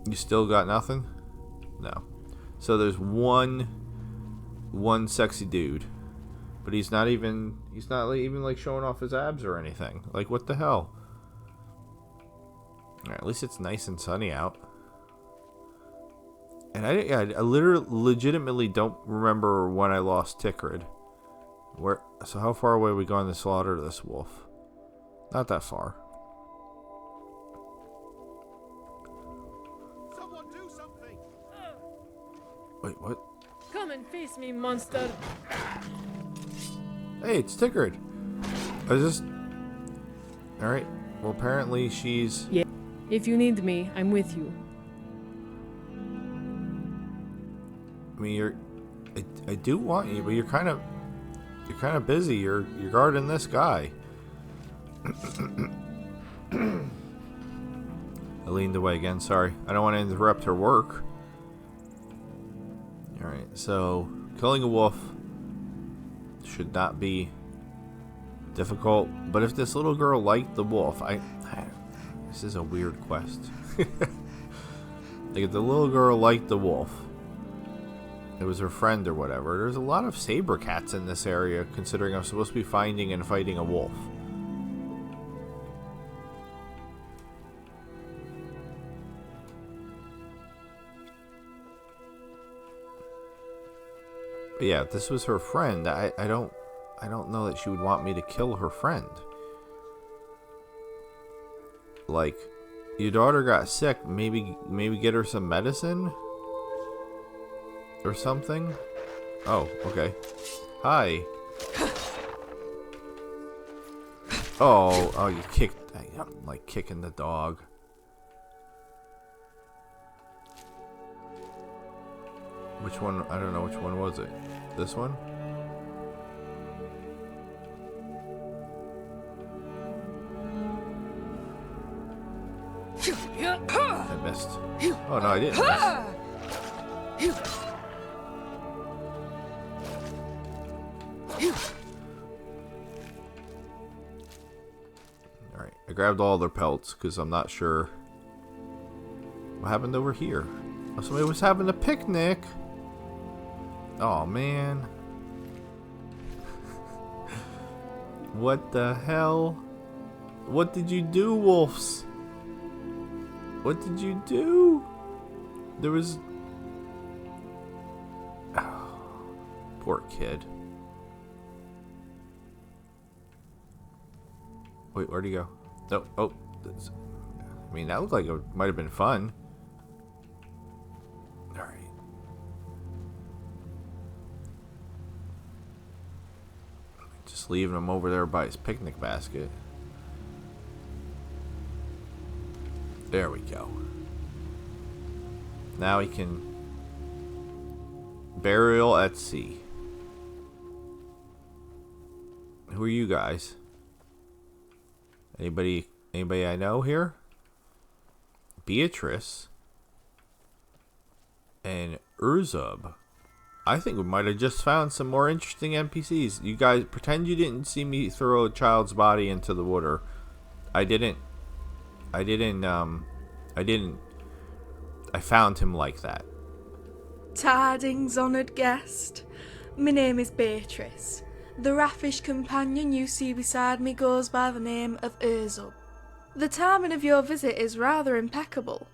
You still got nothing? No. So there's one sexy dude, but he's not even like showing off his abs or anything. Like, what the hell? At least it's nice and sunny out. And I legitimately don't remember when I lost Tickrid. So how far away are we going to slaughter this wolf? Not that far. Someone do something. Wait, what? Come and face me, monster. Hey, it's Tickrid. I was just... Alright. Well, apparently she's... Yeah. If you need me, I'm with you. I mean, I do want you, but you're kind of busy. You're guarding this guy. I leaned away again. Sorry, I don't want to interrupt her work. All right, so killing a wolf should not be difficult. But if this little girl liked the wolf, this is a weird quest. Like, if the little girl liked the wolf, it was her friend or whatever. There's a lot of saber cats in this area, considering I'm supposed to be finding and fighting a wolf. But yeah, if this was her friend, I don't know that she would want me to kill her friend. Like, your daughter got sick, maybe get her some medicine or something. Oh, okay. Hi. Oh, you kicked. I'm like kicking the dog. Which one? I don't know which one was it. This one? I missed. Oh no, I didn't miss. Alright, I grabbed all their pelts because I'm not sure what happened over here. Oh, somebody was having a picnic. Oh man. What the hell? What did you do, wolves? What did you do? There was... Oh, poor kid. Wait, where'd he go? Oh, I mean, that looked like it might have been fun. Alright. Just leaving him over there by his picnic basket. There we go. Now he can... Burial at sea. Who are you guys? Anybody I know here? Beatrice and Urzub. I think we might have just found some more interesting NPCs. You guys pretend you didn't see me throw a child's body into the water. I didn't I found him like that. Tidings, honoured guest. My name is Beatrice. The raffish companion you see beside me goes by the name of Urzub. The timing of your visit is rather impeccable.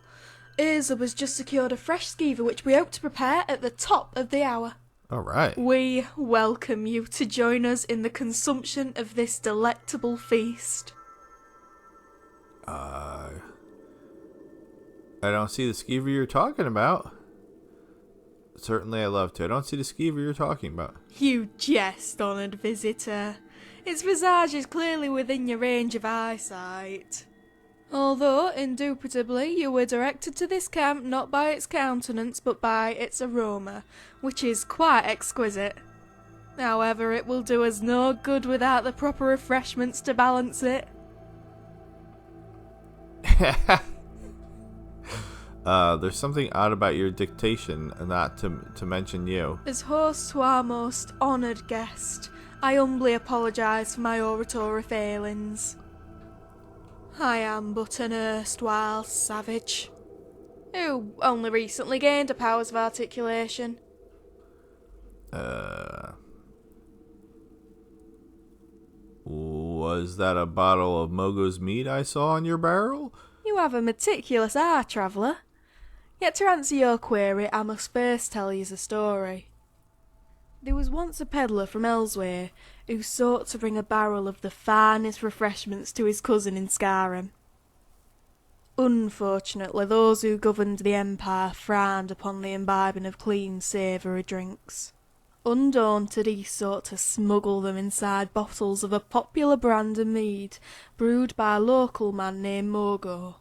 Urzub has just secured a fresh skeever which we hope to prepare at the top of the hour. Alright. We welcome you to join us in the consumption of this delectable feast. I don't see the skeever you're talking about. Certainly I love to. I don't see the skeever you're talking about. You jest, honoured visitor. Its visage is clearly within your range of eyesight. Although, indubitably, you were directed to this camp not by its countenance, but by its aroma, which is quite exquisite. However, it will do us no good without the proper refreshments to balance it. There's something odd about your dictation, not to mention you. As host to our most honoured guest, I humbly apologise for my oratory failings. I am but an erstwhile savage, who only recently gained the powers of articulation. Was that a bottle of Mogo's mead I saw on your barrel? You have a meticulous eye, traveller. Yet to answer your query, I must first tell you a story. There was once a pedlar from elsewhere who sought to bring a barrel of the finest refreshments to his cousin in Skyrim. Unfortunately, those who governed the empire frowned upon the imbibing of clean, savoury drinks. Undaunted, he sought to smuggle them inside bottles of a popular brand of mead brewed by a local man named Mogo.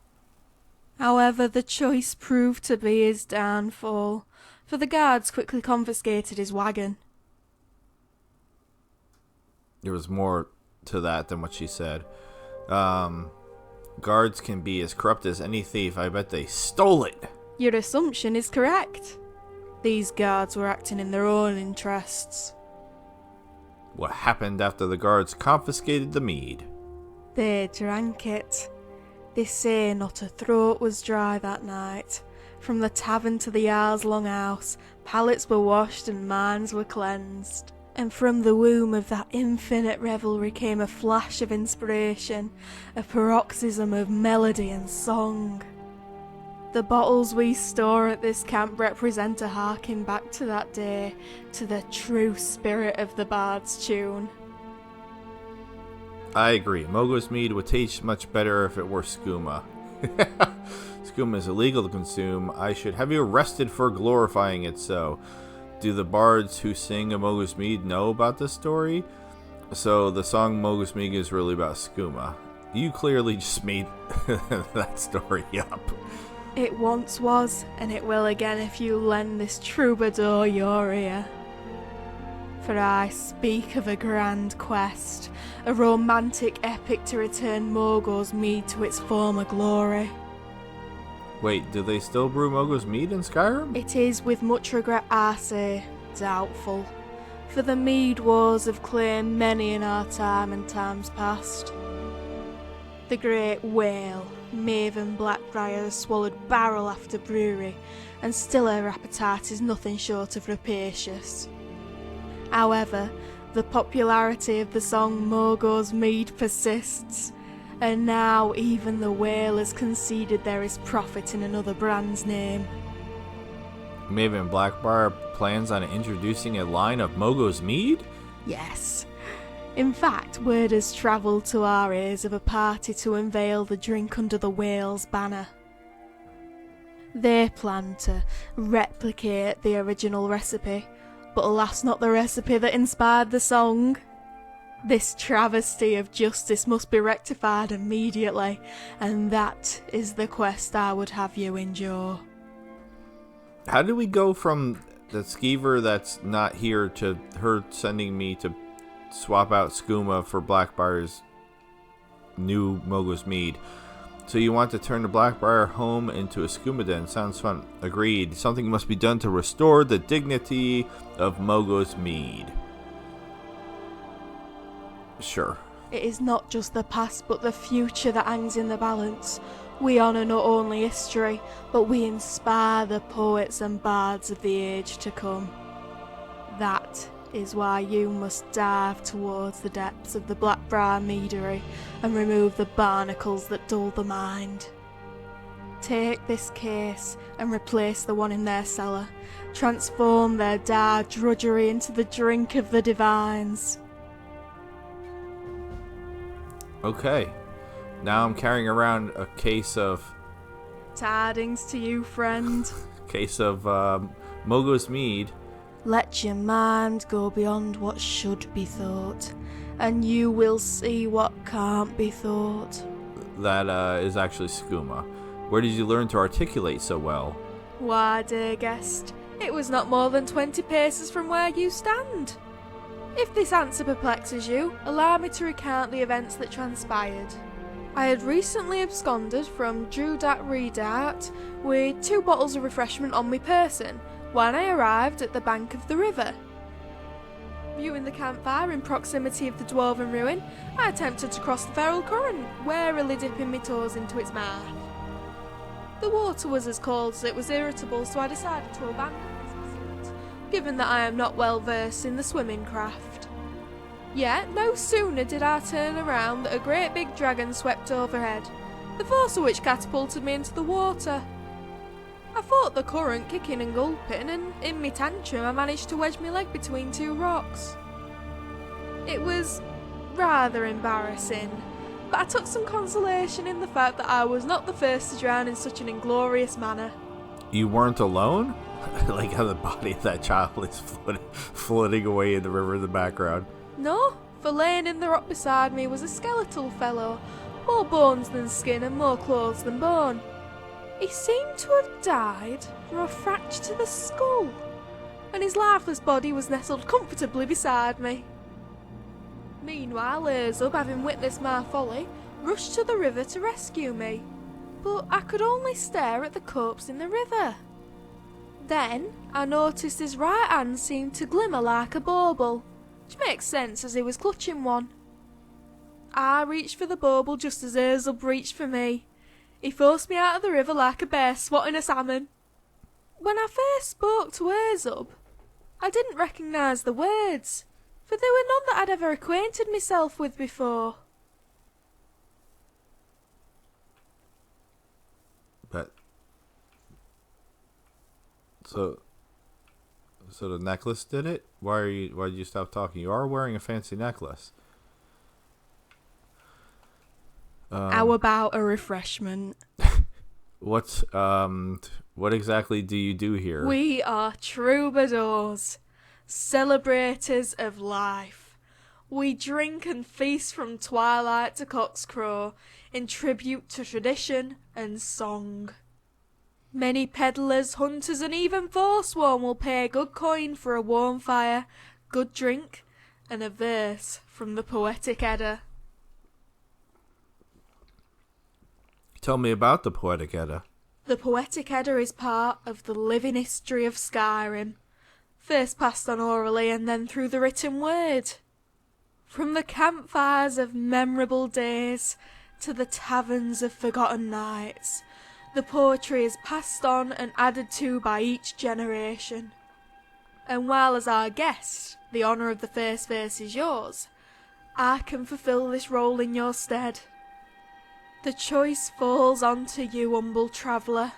However, the choice proved to be his downfall, for the guards quickly confiscated his wagon. There was more to that than what she said. Guards can be as corrupt as any thief. I bet they stole it. Your assumption is correct. These guards were acting in their own interests. What happened after the guards confiscated the mead? They drank it. They say not a throat was dry that night. From the tavern to the Jarl's longhouse, palates were washed and minds were cleansed. And from the womb of that infinite revelry came a flash of inspiration, a paroxysm of melody and song. The bottles we store at this camp represent a harking back to that day, to the true spirit of the bard's tune. I agree. Mogo's mead would taste much better if it were skooma. Skooma is illegal to consume. I should have you arrested for glorifying it so. Do the bards who sing Mogo's mead know about this story? So the song Mogo's mead is really about skooma. You clearly just made that story up. It once was, and it will again if you lend this troubadour your ear. For I speak of a grand quest, a romantic epic to return Mogo's mead to its former glory. Wait, do they still brew Mogo's mead in Skyrim? It is with much regret I say, doubtful. For the mead wars have claimed many in our time and times past. The great whale, Maven Blackbriar, has swallowed barrel after brewery, and still her appetite is nothing short of rapacious. However, the popularity of the song Mogo's Mead persists, and now even the whale has conceded there is profit in another brand's name. Maven Blackbriar plans on introducing a line of Mogo's mead? Yes. In fact, word has travelled to our ears of a party to unveil the drink under the whale's banner. They plan to replicate the original recipe, but alas, not the recipe that inspired the song. This travesty of justice must be rectified immediately, and that is the quest I would have you endure. How did we go from the skeever that's not here to her sending me to swap out skooma for Blackbriar's new Mogo's mead? So you want to turn the Blackbriar home into a skooma den. Sounds fun. Agreed. Something must be done to restore the dignity of Mogo's mead. Sure. It is not just the past but the future that hangs in the balance. We honour not only history, but we inspire the poets and bards of the age to come. That is why you must dive towards the depths of the Blackbriar Meadery and remove the barnacles that dull the mind. Take this case and replace the one in their cellar. Transform their dire drudgery into the drink of the divines. Okay. Now I'm carrying around a case of... Tidings to you, friend. Case of Mogo's Mead. Let your mind go beyond what should be thought, and you will see what can't be thought. That is actually skooma. Where did you learn to articulate so well? Why, dear guest, it was not more than 20 paces from where you stand. If this answer perplexes you, allow me to recount the events that transpired. I had recently absconded from Drudat Redart with 2 bottles of refreshment on my person when I arrived at the bank of the river. Viewing the campfire in proximity of the dwarven ruin, I attempted to cross the feral current, warily dipping my toes into its mouth. The water was as cold as it was irritable, so I decided to abandon this pursuit, given that I am not well versed in the swimming craft. Yet, no sooner did I turn around than a great big dragon swept overhead, the force of which catapulted me into the water. I fought the current, kicking and gulping, and in my tantrum I managed to wedge my leg between 2 rocks. It was rather embarrassing, but I took some consolation in the fact that I was not the first to drown in such an inglorious manner. You weren't alone? Like how the body of that child is floating away in the river in the background. No, for laying in the rock beside me was a skeletal fellow, more bones than skin and more clothes than bone. He seemed to have died from a fracture to the skull, and his lifeless body was nestled comfortably beside me. Meanwhile, Urzub, having witnessed my folly, rushed to the river to rescue me, but I could only stare at the corpse in the river. Then I noticed his right hand seemed to glimmer like a bauble, which makes sense as he was clutching one. I reached for the bauble just as Urzub reached for me. He forced me out of the river like a bear swatting a salmon. When I first spoke to Urzub, I didn't recognise the words, for there were none that I'd ever acquainted myself with before. But... So the necklace did it? Why did you stop talking? You are wearing a fancy necklace. How about a refreshment? What exactly do you do here? We are troubadours, celebrators of life. We drink and feast from twilight to cock's crow in tribute to tradition and song. Many peddlers, hunters and even forsworn will pay good coin for a warm fire, good drink and a verse from the Poetic Edda. Tell me about the Poetic Edda. The Poetic Edda is part of the living history of Skyrim, first passed on orally and then through the written word. From the campfires of memorable days to the taverns of forgotten nights, the poetry is passed on and added to by each generation. And while as our guest, the honour of the first verse is yours, I can fulfil this role in your stead. The choice falls onto you, humble traveller.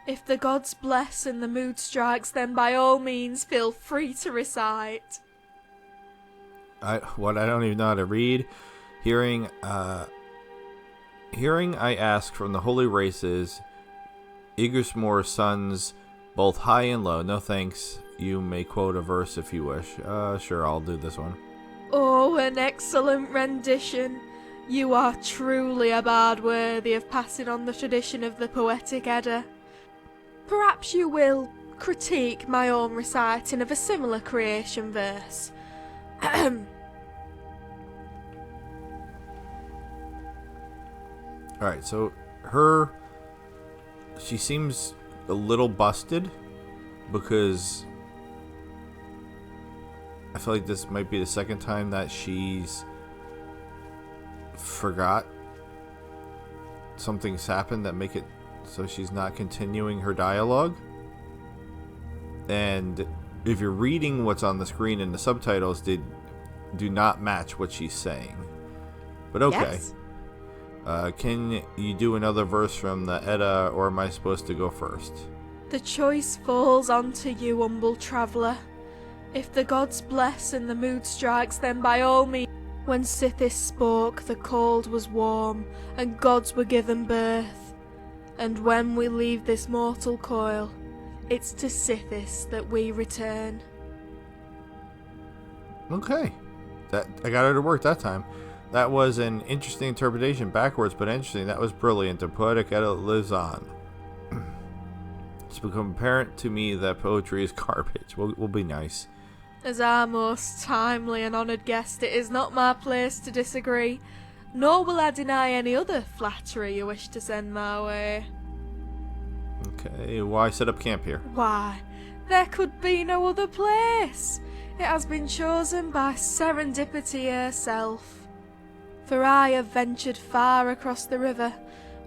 If the gods bless and the mood strikes, then by all means feel free to recite. I don't even know how to read. Hearing I ask from the holy races, Igrismor's sons, both high and low. No thanks. You may quote a verse if you wish. Sure, I'll do this one. Oh, an excellent rendition. You are truly a bard worthy of passing on the tradition of the Poetic Edda. Perhaps you will critique my own reciting of a similar creation verse. Alright, so she seems a little busted because I feel like this might be the second time that she's forgot something's happened that make it so she's not continuing her dialogue. And if you're reading what's on the screen and the subtitles do not match what she's saying. But okay. Yes. Can you do another verse from the Edda, or am I supposed to go first? The choice falls onto you, humble traveller. If the gods bless and the mood strikes, then by all means. When Sithis spoke, the cold was warm, and gods were given birth. And when we leave this mortal coil, it's to Sithis that we return. Okay. I got her to work that time. That was an interesting interpretation, backwards, but interesting. That was brilliant. The poetic Edda lives on. It's become apparent to me that poetry is garbage. We'll be nice. As our most timely and honoured guest, it is not my place to disagree, nor will I deny any other flattery you wish to send my way. Okay, why set up camp here? Why, there could be no other place. It has been chosen by serendipity herself. For I have ventured far across the river,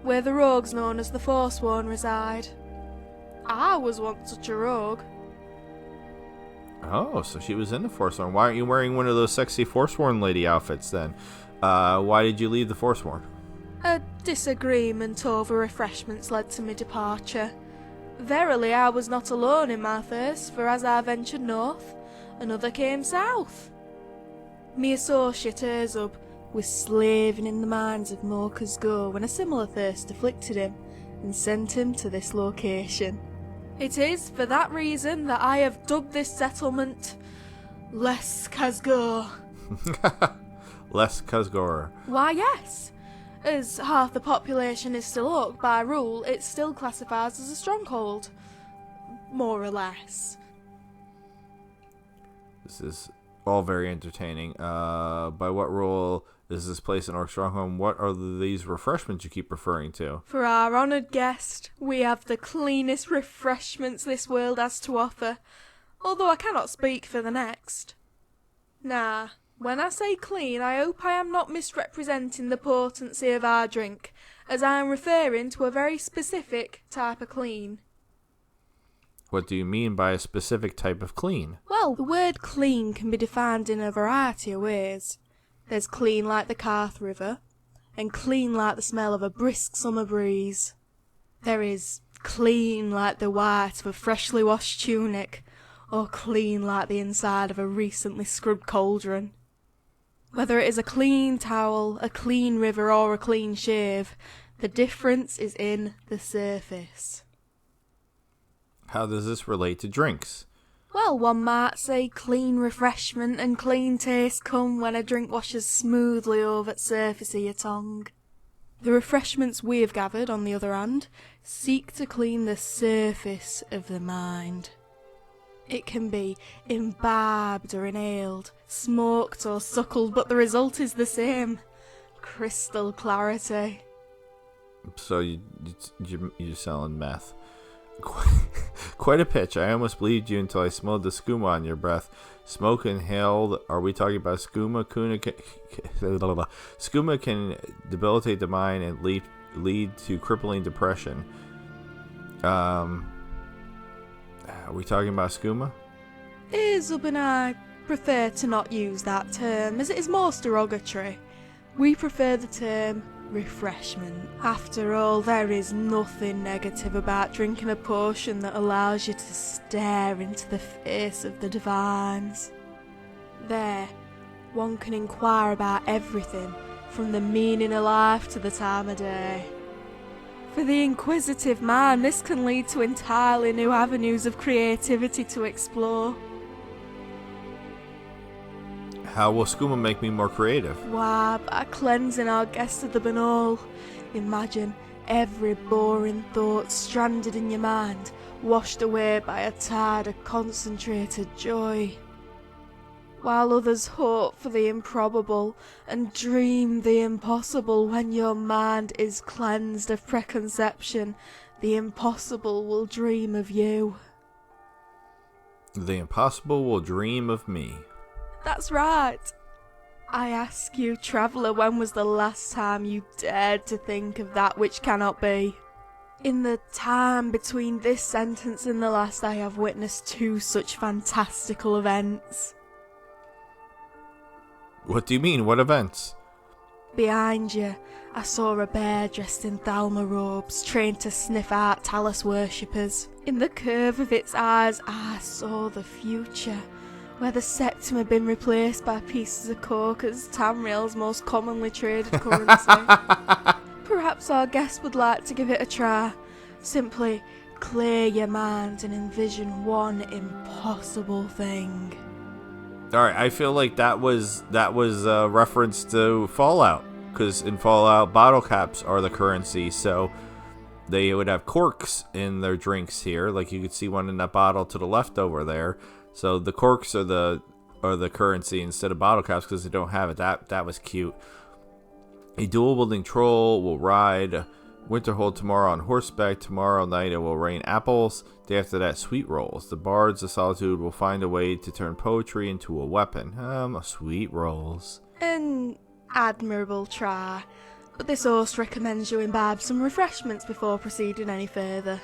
where the rogues known as the Forsworn reside. I was once such a rogue. Oh, so she was in the Forsworn. Why aren't you wearing one of those sexy Forsworn lady outfits then? Why did you leave the Forsworn? A disagreement over refreshments led to my departure. Verily, I was not alone in my thirst, for as I ventured north, another came south. Me associate Erzub was slaving in the mines of Morker's Go when a similar thirst afflicted him, and sent him to this location. It is for that reason that I have dubbed this settlement Les Kazgor. Les Kazgor. Why, yes. As half the population is still orc, by rule, it still classifies as a stronghold. More or less. This is all very entertaining. By what rule is this place an orc stronghold? What are these refreshments you keep referring to? For our honoured guest, we have the cleanest refreshments this world has to offer, although I cannot speak for the next. Nah, when I say clean, I hope I am not misrepresenting the potency of our drink, as I am referring to a very specific type of clean. What do you mean by a specific type of clean? Well, the word clean can be defined in a variety of ways. There's clean like the Carth River, and clean like the smell of a brisk summer breeze. There is clean like the white of a freshly washed tunic, or clean like the inside of a recently scrubbed cauldron. Whether it is a clean towel, a clean river, or a clean shave, the difference is in the surface. How does this relate to drinks? Well, one might say clean refreshment and clean taste come when a drink washes smoothly over the surface of your tongue. The refreshments we have gathered, on the other hand, seek to clean the surface of the mind. It can be imbibed or inhaled, smoked or suckled, but the result is the same. Crystal clarity. So you're selling meth. Quite a pitch. I almost believed you until I smelled the skooma on your breath. Smoke inhaled. Are we talking about skooma? Skooma can debilitate the mind and lead to crippling depression. Are we talking about skooma? Erzub and I prefer to not use that term, as it is most derogatory. We prefer the term refreshment. After all, there is nothing negative about drinking a potion that allows you to stare into the face of the divines. There, one can inquire about everything, from the meaning of life to the time of day. For the inquisitive man, this can lead to entirely new avenues of creativity to explore. How will skooma make me more creative? Why, by cleansing our guest of the banal. Imagine every boring thought stranded in your mind, washed away by a tide of concentrated joy. While others hope for the improbable and dream the impossible, when your mind is cleansed of preconception, the impossible will dream of you. The impossible will dream of me. That's right. I ask you, traveller, when was the last time you dared to think of that which cannot be? In the time between this sentence and the last, I have witnessed 2 such fantastical events. What do you mean? What events? Behind you, I saw a bear dressed in Thalma robes, trained to sniff out Talus worshippers. In the curve of its eyes, I saw the future, where the septum had been replaced by pieces of coke as Tamriel's most commonly traded currency. Perhaps our guest would like to give it a try. Simply clear your mind and envision one impossible thing. Alright, I feel like that was a reference to Fallout, because in Fallout, bottle caps are the currency, so they would have corks in their drinks here, like you could see one in that bottle to the left over there. So the corks are the currency instead of bottle caps because they don't have it. That was cute. A dual-wielding troll will ride Winterhold tomorrow on horseback. Tomorrow night it will rain apples. Day after that, sweet rolls. The bards of solitude will find a way to turn poetry into a weapon. Sweet rolls. An admirable try, but this host recommends you imbibe some refreshments before proceeding any further.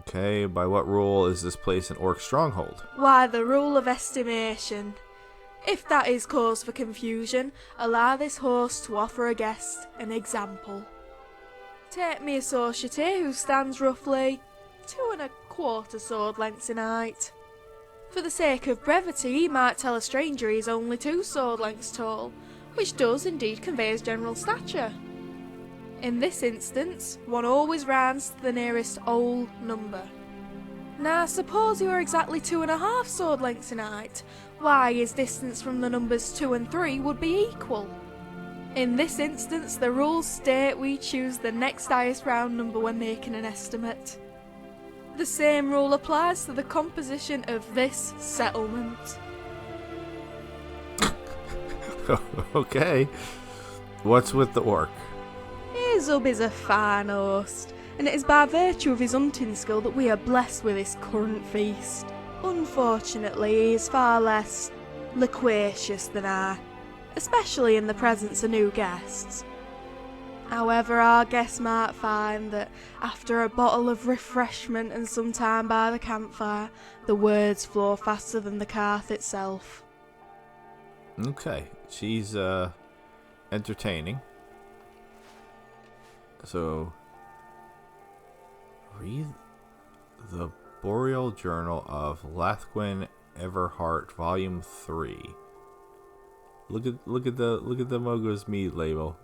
Okay, by what rule is this place an orc stronghold? Why, the rule of estimation. If that is cause for confusion, allow this host to offer a guest an example. Take me associate who stands roughly 2 1/4 sword lengths in height. For the sake of brevity, he might tell a stranger he is only 2 sword lengths tall, which does indeed convey his general stature. In this instance, one always rounds to the nearest whole number. Now suppose you are exactly 2 1/2 sword lengths in height. Why, his distance from the numbers 2 and 3 would be equal. In this instance, the rules state we choose the next highest round number when making an estimate. The same rule applies to the composition of this settlement. Okay. What's with the orc? Zub is a fine host, and it is by virtue of his hunting skill that we are blessed with this current feast. Unfortunately, he is far less loquacious than I, especially in the presence of new guests. However, our guests might find that after a bottle of refreshment and some time by the campfire, the words flow faster than the Carth itself. Okay, she's entertaining. So, read the Boreal Journal of Lathquin Everhart, Volume 3. Look at the Mogo's Meat label.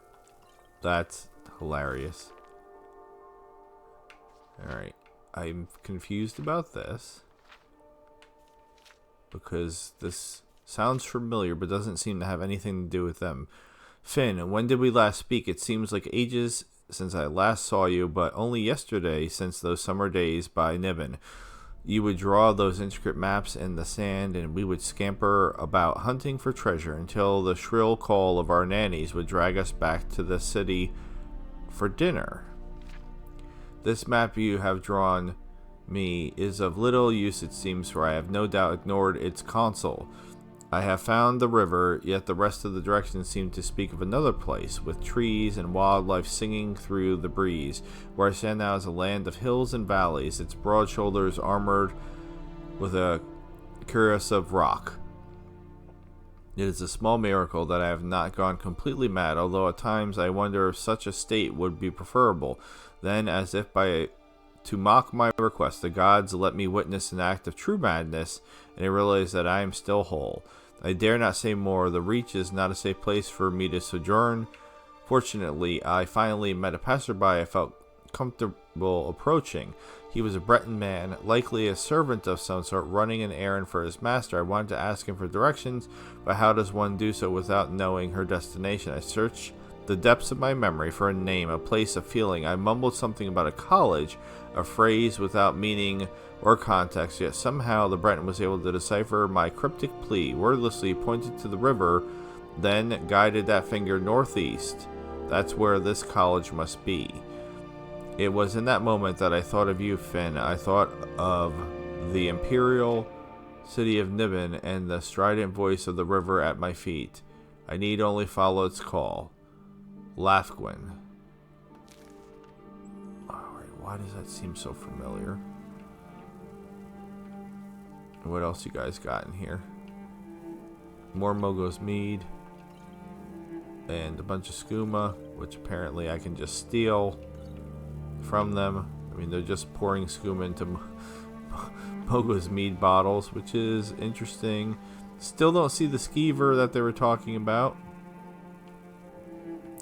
That's hilarious. Alright, I'm confused about this because this sounds familiar but doesn't seem to have anything to do with them. Finn, when did we last speak? It seems like ages since I last saw you, but only yesterday since those summer days by Niven. You would draw those intricate maps in the sand, and we would scamper about hunting for treasure until the shrill call of our nannies would drag us back to the city for dinner. This map you have drawn me is of little use, it seems, for I have no doubt ignored its console. I have found the river, yet the rest of the directions seem to speak of another place, with trees and wildlife singing through the breeze. Where I stand now is a land of hills and valleys, its broad shoulders armored with a cuirass of rock. It is a small miracle that I have not gone completely mad, although at times I wonder if such a state would be preferable. Then, as if to mock my request, the gods let me witness an act of true madness, and I realize that I am still whole. I dare not say more. The Reach is not a safe place for me to sojourn. Fortunately, I finally met a passerby I felt comfortable approaching. He was a Breton man, likely a servant of some sort, running an errand for his master. I wanted to ask him for directions, but how does one do so without knowing her destination? I searched the depths of my memory for a name, a place, a feeling. I mumbled something about a college, a phrase without meaning or context, yet somehow the Breton was able to decipher my cryptic plea. Wordlessly pointed to the river, then guided that finger northeast. That's where this college must be. It was in that moment that I thought of you, Finn. I thought of the Imperial city of Nibbin, and the strident voice of the river at my feet. I need only follow its call. Lathgwyn. Alright, why does that seem so familiar? What else you guys got in here? More Mogo's Mead. And a bunch of skooma, which apparently I can just steal from them. I mean, they're just pouring skooma into Mogo's Mead bottles, which is interesting. Still don't see the skeever that they were talking about.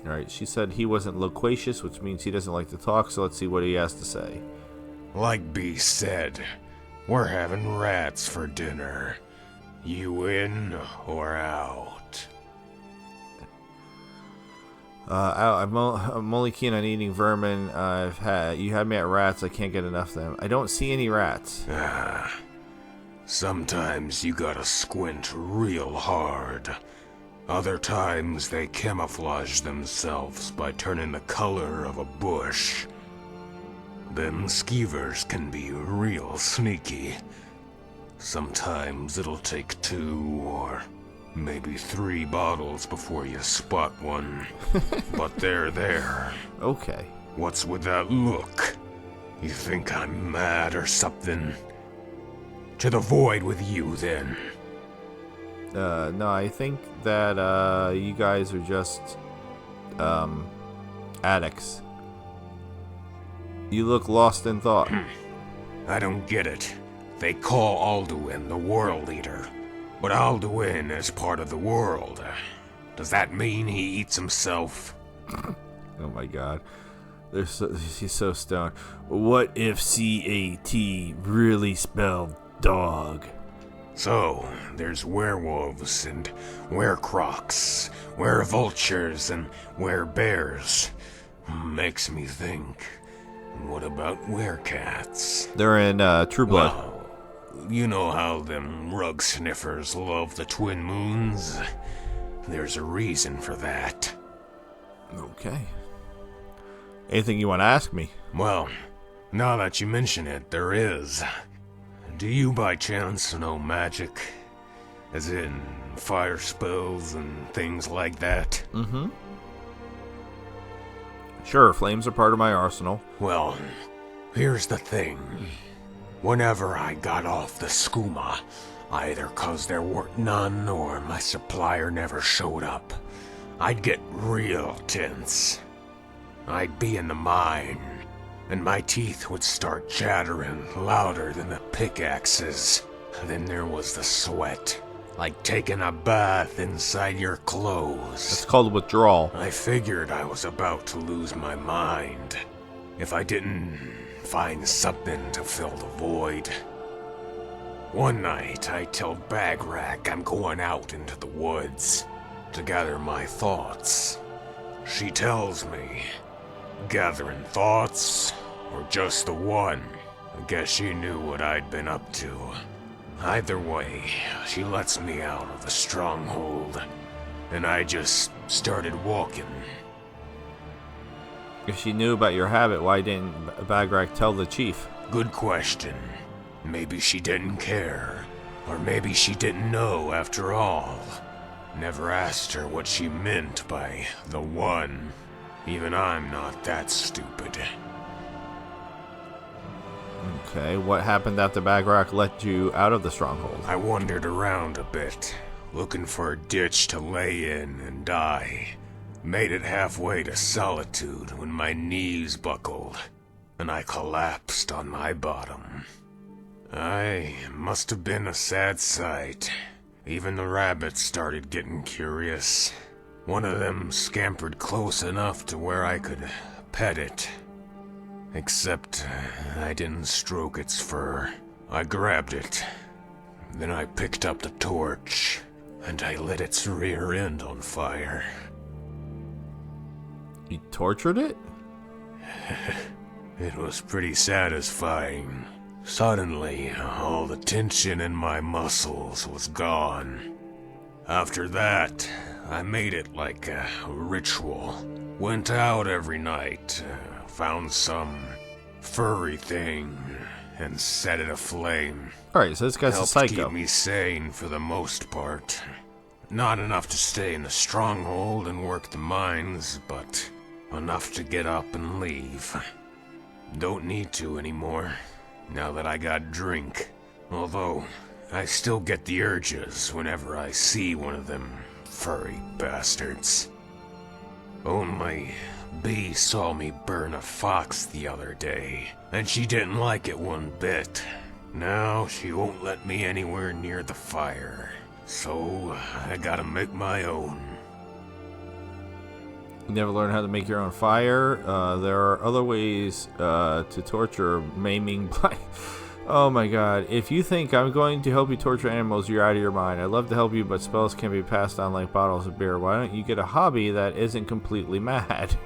Alright, she said he wasn't loquacious, which means he doesn't like to talk, so let's see what he has to say. Like B said, we're having rats for dinner. You in or out? I'm only keen on eating vermin. You had me at rats. I can't get enough of them. I don't see any rats. Sometimes you gotta squint real hard. Other times they camouflage themselves by turning the color of a bush. Them skeevers can be real sneaky. Sometimes it'll take 2 or maybe 3 bottles before you spot one. But they're there. Okay. What's with that look? You think I'm mad or something? To the void with you, then. No, I think that you guys are just addicts. You look lost in thought. I don't get it. They call Alduin the World Eater, but Alduin is part of the world. Does that mean he eats himself? Oh my god. He's so stoned. What if CAT really spelled dog? So, there's werewolves and werecrocs, werevultures and werebears. Makes me think, what about werecats? They're in True Blood. Well, you know how them rug sniffers love the twin moons? There's a reason for that. Okay. Anything you want to ask me? Well, now that you mention it, there is. Do you by chance know magic? As in fire spells and things like that? Mm-hmm. Sure, flames are part of my arsenal. Well, here's the thing. Whenever I got off the skooma, either 'cause there weren't none or my supplier never showed up, I'd get real tense. I'd be in the mine, and my teeth would start chattering louder than the pickaxes. Then there was the sweat, like taking a bath inside your clothes. It's called withdrawal. I figured I was about to lose my mind if I didn't find something to fill the void. One night, I tell Bagrak I'm going out into the woods to gather my thoughts. She tells me, gathering thoughts, or just the one? I guess she knew what I'd been up to. Either way, she lets me out of the stronghold, and I just started walking. If she knew about your habit, why didn't Bagrak tell the chief? Good question. Maybe she didn't care, or maybe she didn't know after all. Never asked her what she meant by the one. Even I'm not that stupid. Okay, what happened after Bagrak let you out of the stronghold? I wandered around a bit, looking for a ditch to lay in and die. Made it halfway to Solitude when my knees buckled, and I collapsed on my bottom. I must have been a sad sight. Even the rabbits started getting curious. One of them scampered close enough to where I could pet it. Except I didn't stroke its fur. I grabbed it. Then I picked up the torch, and I lit its rear end on fire. You tortured it? It was pretty satisfying. Suddenly, all the tension in my muscles was gone. After that, I made it like a ritual. Went out every night, found some furry thing, and set it aflame. Alright, so this guy's a Helped psycho. keep me sane for the most part. Not enough to stay in the stronghold and work the mines, but enough to get up and leave. Don't need to anymore, now that I got drink. Although, I still get the urges whenever I see one of them furry bastards. Only, B saw me burn a fox the other day, and she didn't like it one bit. Now she won't let me anywhere near the fire, so I gotta make my own. You never learn how to make your own fire. There are other ways to torture, maiming, blind. Oh my god. If you think I'm going to help you torture animals, you're out of your mind. I'd love to help you, but spells can be passed on like bottles of beer. Why don't you get a hobby that isn't completely mad?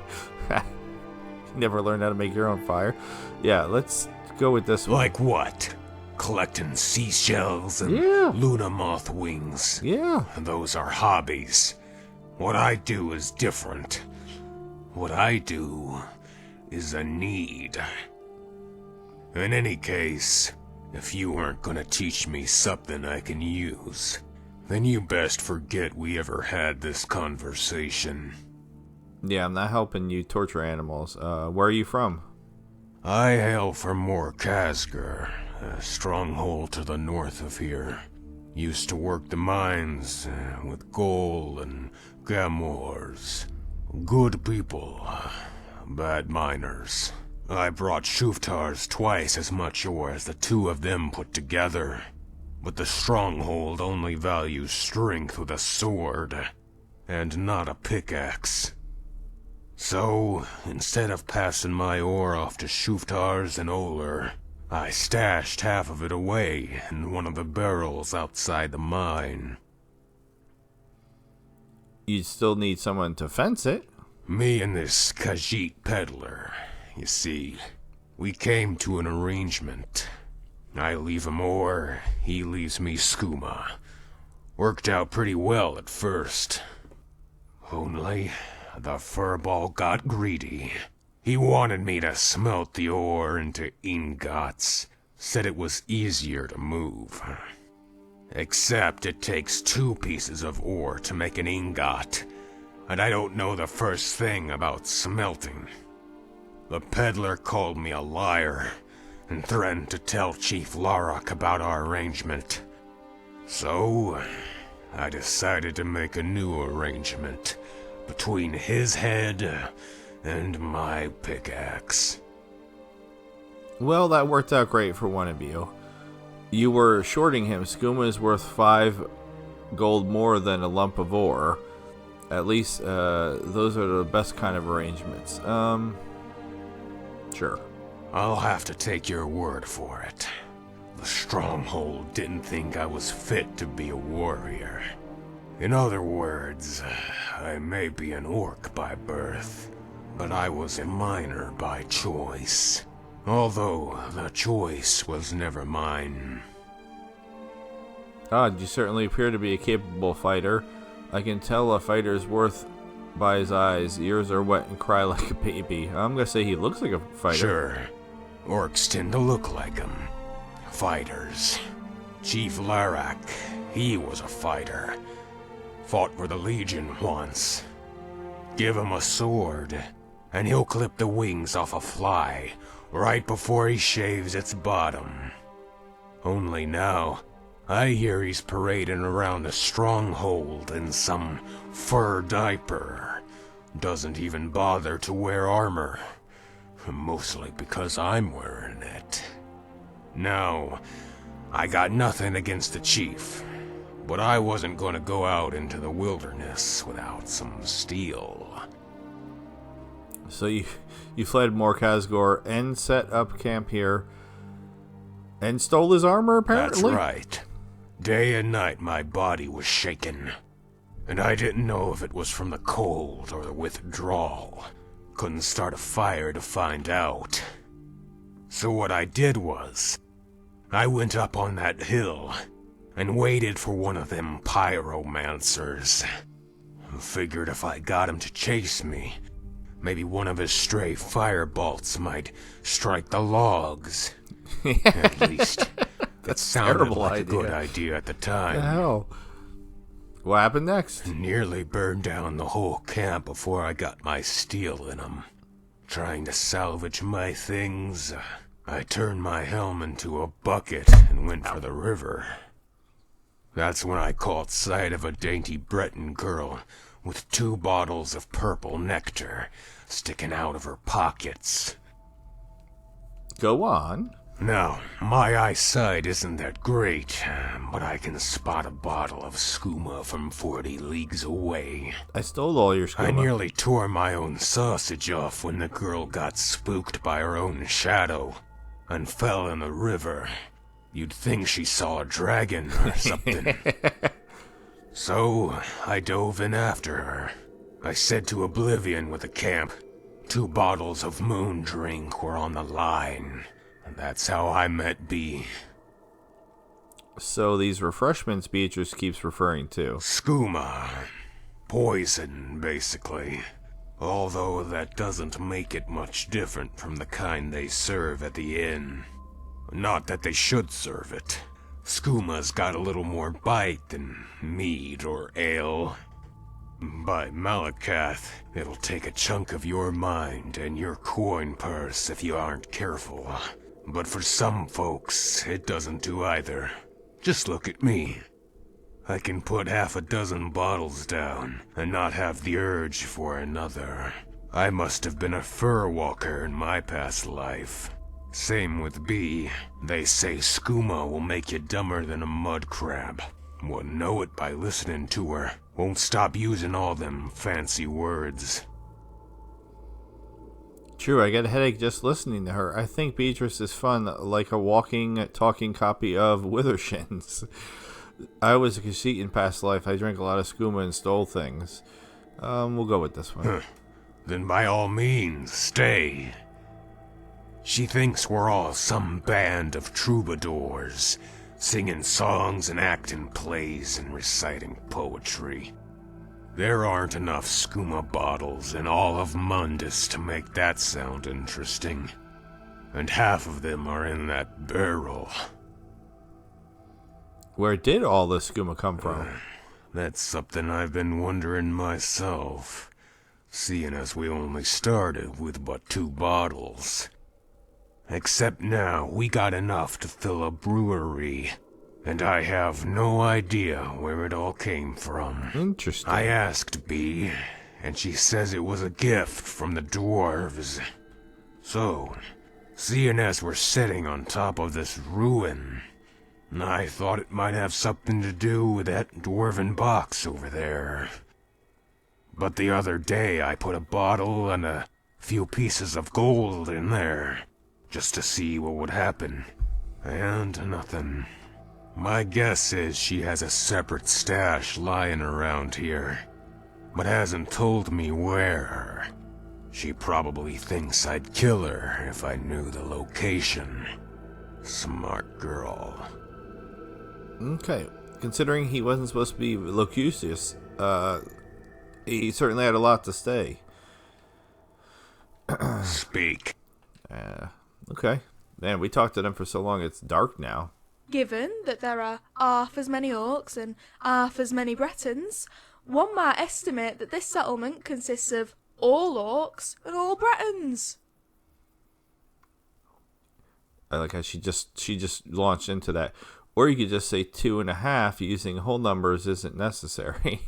Never learned how to make your own fire. Yeah, let's go with this one. Like what? Collecting seashells and Luna moth wings. Yeah. Those are hobbies. What I do is different. What I do is a need. In any case, if you aren't gonna teach me something I can use, then you best forget we ever had this conversation. Yeah, I'm not helping you torture animals. Where are you from? I hail from Mor Khazgar, a stronghold to the north of here. Used to work the mines with Gol and Gamors. Good people, bad miners. I brought Shuftar's twice as much ore as the two of them put together. But the stronghold only values strength with a sword, and not a pickaxe. So, instead of passing my ore off to Shuftar's and Oler, I stashed half of it away in one of the barrels outside the mine. You'd still need someone to fence it. Me and this Khajiit peddler. You see, we came to an arrangement. I leave him ore, he leaves me skooma. Worked out pretty well at first. Only, the furball got greedy. He wanted me to smelt the ore into ingots. Said it was easier to move. Except it takes 2 pieces of ore to make an ingot, and I don't know the first thing about smelting. The peddler called me a liar, and threatened to tell Chief Larak about our arrangement. So, I decided to make a new arrangement between his head and my pickaxe. Well, that worked out great for one of you. You were shorting him. Skooma is worth 5 gold more than a lump of ore. At least, those are the best kind of arrangements. Sure. I'll have to take your word for it. The stronghold didn't think I was fit to be a warrior. In other words, I may be an orc by birth, but I was a miner by choice. Although, the choice was never mine. You certainly appear to be a capable fighter. I can tell a fighter's worth by his eyes. Ears are wet and cry like a baby. I'm gonna say he looks like a fighter. Sure. Orcs tend to look like him. Fighters. Chief Larak, he was a fighter. Fought for the Legion once. Give him a sword, and he'll clip the wings off a fly right before he shaves its bottom. Only now, I hear he's parading around the stronghold in some fur diaper. Doesn't even bother to wear armor. Mostly because I'm wearing it. Now, I got nothing against the chief, but I wasn't gonna go out into the wilderness without some steel. So you fled Mor Khazgar and set up camp here and stole his armor, apparently? That's right. Day and night my body was shaking, and I didn't know if it was from the cold or the withdrawal. Couldn't start a fire to find out. So what I did was, I went up on that hill and waited for one of them pyromancers. Figured if I got him to chase me, maybe one of his stray fire bolts might strike the logs At least, it sounded terrible like idea. a good idea at the time. The hell? What happened next? Nearly burned down the whole camp before I got my steel in 'em. Trying to salvage my things, I turned my helm into a bucket and went for the river. That's when I caught sight of a dainty Breton girl with 2 bottles of purple nectar sticking out of her pockets. Go on. Now, my eyesight isn't that great, but I can spot a bottle of skooma from 40 leagues away. I stole all your skooma. I nearly tore my own sausage off when the girl got spooked by her own shadow and fell in the river. You'd think she saw a dragon or something. So, I dove in after her. I said to oblivion with the camp. 2 bottles of moon drink were on the line. And that's how I met B. So these refreshments Beatrice keeps referring to. Skooma. Poison, basically. Although that doesn't make it much different from the kind they serve at the inn. Not that they should serve it. Skooma's got a little more bite than mead or ale. By Malakath, it'll take a chunk of your mind and your coin purse if you aren't careful. But for some folks, it doesn't do either. Just look at me. I can put 6 bottles down and not have the urge for another. I must have been a fur walker in my past life. Same with B. They say skooma will make you dumber than a mud crab. Well, know it by listening to her. Won't stop using all them fancy words. True, I get a headache just listening to her. I think Beatrice is fun, like a walking, talking copy of Withershins. I was a conceit in past life. I drank a lot of skooma and stole things. We'll go with this one. Then by all means, stay. She thinks we're all some band of troubadours, singing songs and acting plays and reciting poetry. There aren't enough skooma bottles in all of Mundus to make that sound interesting. And half of them are in that barrel. Where did all this skooma come from? That's something I've been wondering myself, seeing as we only started with but 2 bottles. Except now we got enough to fill a brewery. And I have no idea where it all came from. Interesting. I asked B, and she says it was a gift from the dwarves. So, seeing as we're sitting on top of this ruin, I thought it might have something to do with that dwarven box over there. But the other day I put a bottle and a few pieces of gold in there, just to see what would happen. And nothing. My guess is she has a separate stash lying around here, but hasn't told me where. She probably thinks I'd kill her if I knew the location. Smart girl. Okay. Considering he wasn't supposed to be locucious, he certainly had a lot to say. Speak. Okay. Man, we talked to them for so long, it's dark now. Given that there are half as many orcs and half as many Bretons, one might estimate that this settlement consists of all orcs and all Bretons. I like how she just launched into that. Or you could just say 2.5 using whole numbers isn't necessary.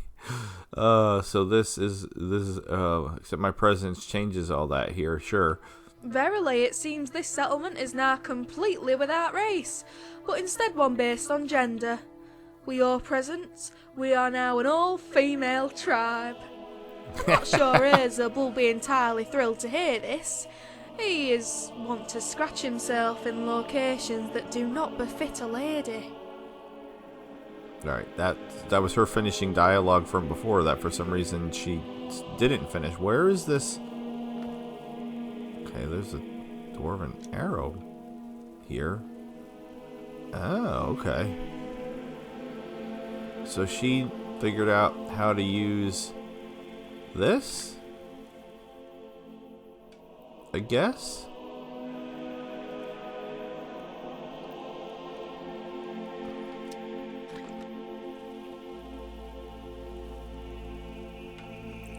So this is except my presence changes all that here, sure. Verily, it seems this settlement is now completely without race, but instead one based on gender. We are present, we are now an all-female tribe. Not sure Azub will be entirely thrilled to hear this. He is wont to scratch himself in locations that do not befit a lady. Alright, that was her finishing dialogue from before that for some reason she didn't finish. Where is this? Okay, there's a dwarven arrow here. Oh, okay. So she figured out how to use this? I guess?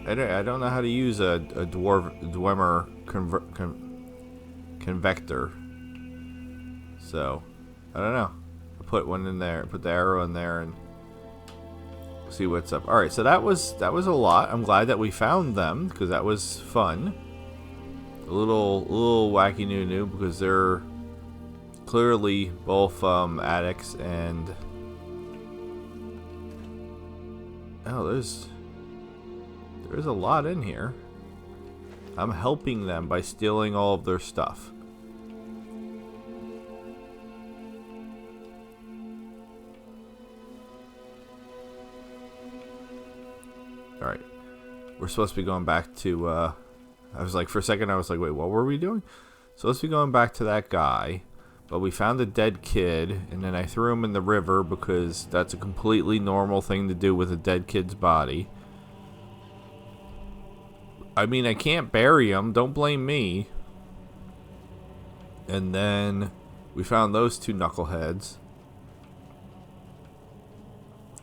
I don't know how to use a Dwemer convector. So, I don't know. I'll put one in there, put the arrow in there, and see what's up. Alright, so that was a lot. I'm glad that we found them, because that was fun. A little wacky new because they're clearly both addicts, and oh, there's a lot in here. I'm helping them by stealing all of their stuff. Alright. We're supposed to be going back to, I was like, for a second I was like, wait, what were we doing? Supposed to be going back to that guy, but we found a dead kid, and then I threw him in the river because that's a completely normal thing to do with a dead kid's body. I mean, I can't bury him, don't blame me. And then we found those two knuckleheads.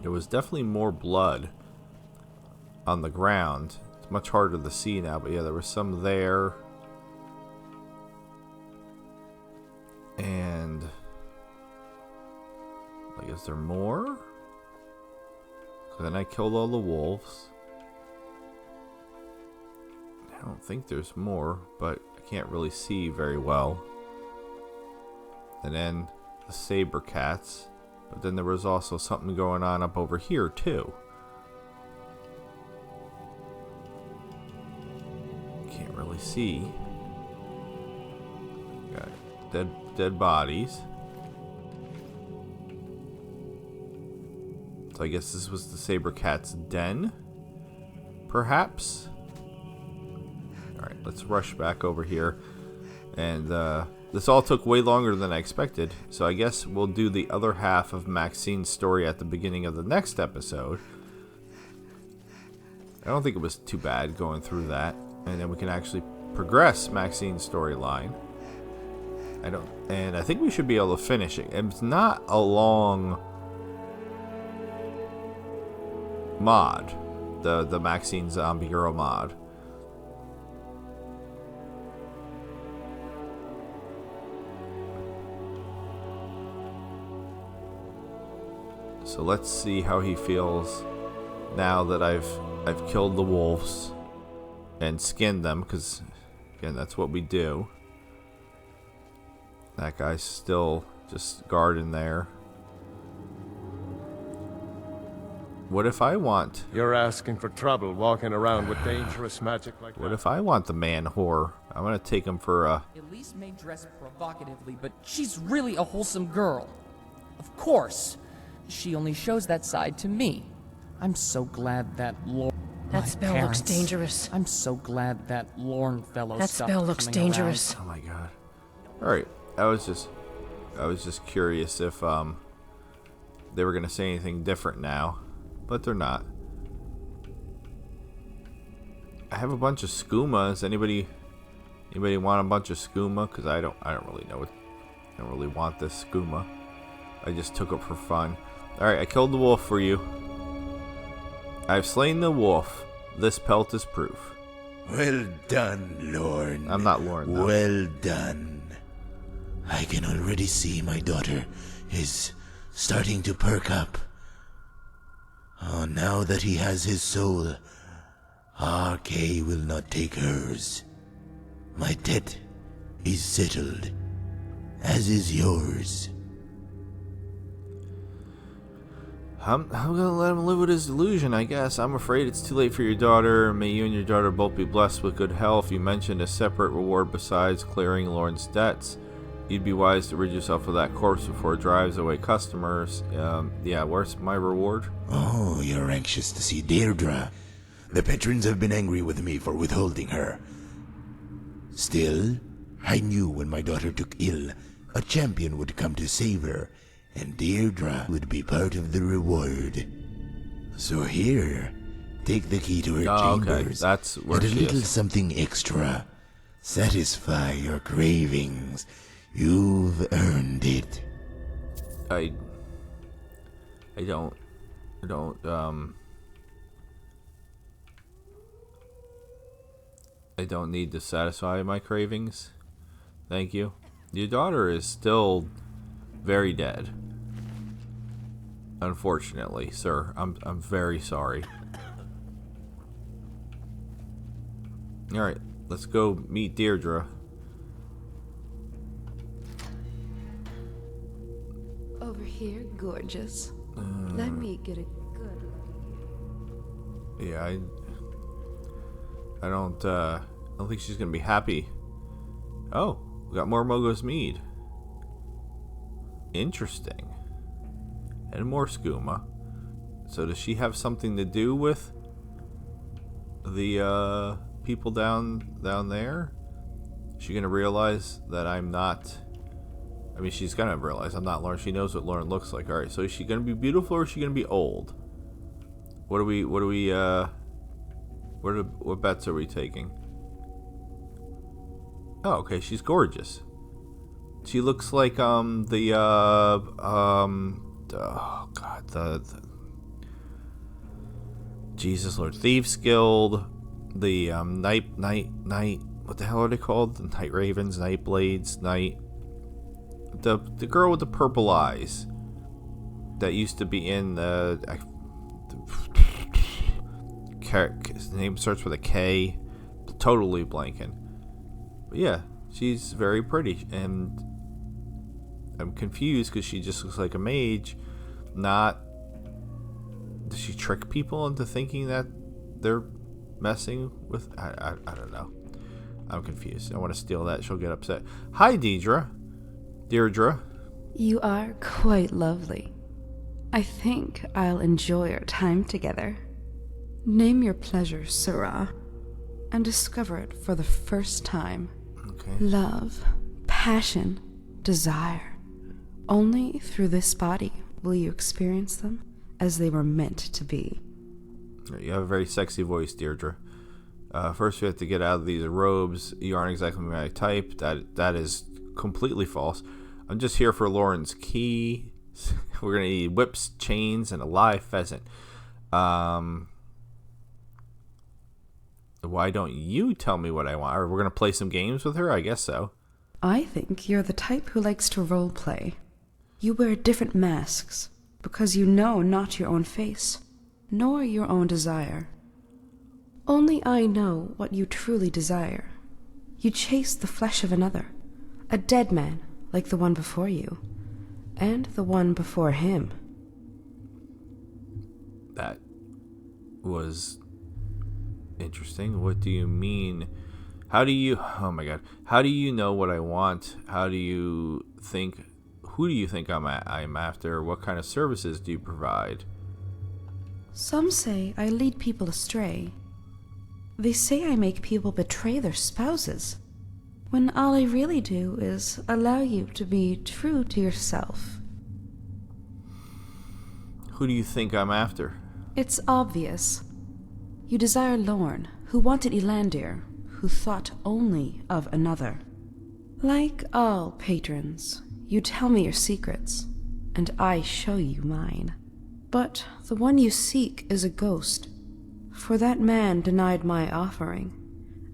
There was definitely more blood on the ground. It's much harder to see now, but yeah, there was some there. And like, is there more? 'Cause then I killed all the wolves. I don't think there's more, but I can't really see very well. And then the saber cats. But then there was also something going on up over here too. Can't really see. Got dead bodies. So I guess this was the saber cat's den, perhaps. Alright, let's rush back over here. And this all took way longer than I expected. So I guess we'll do the other half of Meresene's story at the beginning of the next episode. I don't think it was too bad going through that. And then we can actually progress Meresene's storyline. And I think we should be able to finish it. It's not a long mod. The Meresine Zombie Girl mod. So let's see how he feels now that I've killed the wolves and skinned them, because again, that's what we do. That guy's still just guarding there. What if I want... You're asking for trouble walking around with dangerous magic like that. What if I want the man whore? I'm gonna take him for a... Elise may dress provocatively, but she's really a wholesome girl. Of course. She only shows that side to me. I'm so glad that That spell looks dangerous. I'm so glad that Lorne fellow That spell looks dangerous. Oh my god. Alright. I was just curious if they were gonna say anything different now. But they're not. I have a bunch of skooma. Anybody want a bunch of skooma? Because I don't really know it. I don't really want this skooma. I just took it for fun. Alright, I killed the wolf for you. I've slain the wolf. This pelt is proof. Well done, Lorne. I'm not Lorne, though. Well done. I can already see my daughter is starting to perk up. Oh, now that he has his soul, RK will not take hers. My debt is settled, as is yours. I'm gonna let him live with his delusion, I guess. I'm afraid it's too late for your daughter. May you and your daughter both be blessed with good health. You mentioned a separate reward besides clearing Lorne's debts. You'd be wise to rid yourself of that corpse before it drives away customers. Yeah, where's my reward? Oh, you're anxious to see Deirdre. The patrons have been angry with me for withholding her. Still, I knew when my daughter took ill, a champion would come to save her, and Deirdre would be part of the reward. So here, take the key to her chambers. Okay, that's where and a she little is. something extra. Satisfy your cravings. You've earned it. I don't I don't need to satisfy my cravings. Thank you. Your daughter is still very dead. Unfortunately, sir. I'm very sorry. Alright, let's go meet Deirdre. Over here, gorgeous. Let me get a good look. Yeah, I don't think she's gonna be happy. Oh, we got more Mogo's mead. Interesting. And more skooma. So does she have something to do with the people down there? Is she gonna realize that I'm not? I mean, she's gonna realize I'm not Lauren. She knows what Lauren looks like. All right. So is she gonna be beautiful or is she gonna be old? What bets are we taking? Oh, okay. She's gorgeous. She looks like oh god, the Jesus Lord, Thieves Guild, the night, what the hell are they called? The Night Ravens, Night Blades, the girl with the purple eyes that used to be in his name starts with a K, totally blanking. But yeah, she's very pretty, and I'm confused because she just looks like a mage. Does she trick people into thinking that they're messing with? I don't know. I'm confused. I want to steal that. She'll get upset. Hi, Deirdre. You are quite lovely. I think I'll enjoy our time together. Name your pleasure, Sirrah, and discover it for the first time. Okay. Love, passion, desire. Only through this body will you experience them as they were meant to be. You have a very sexy voice, Deirdre. First, we have to get out of these robes. You aren't exactly my type. That is completely false. I'm just here for Lauren's key. We're gonna need whips, chains, and a live pheasant. Why don't you tell me what I want? Or we're gonna play some games with her? I guess so. I think you're the type who likes to role play. You wear different masks because you know not your own face, nor your own desire. Only I know what you truly desire. You chase the flesh of another, a dead man like the one before you, and the one before him. That was interesting. What do you mean? How do you know what I want? Who do you think I'm after? What kind of services do you provide? Some say I lead people astray. They say I make people betray their spouses, when all I really do is allow you to be true to yourself. Who do you think I'm after? It's obvious. You desire Lorne, who wanted Elandir, who thought only of another. Like all patrons, you tell me your secrets, and I show you mine. But the one you seek is a ghost, for that man denied my offering,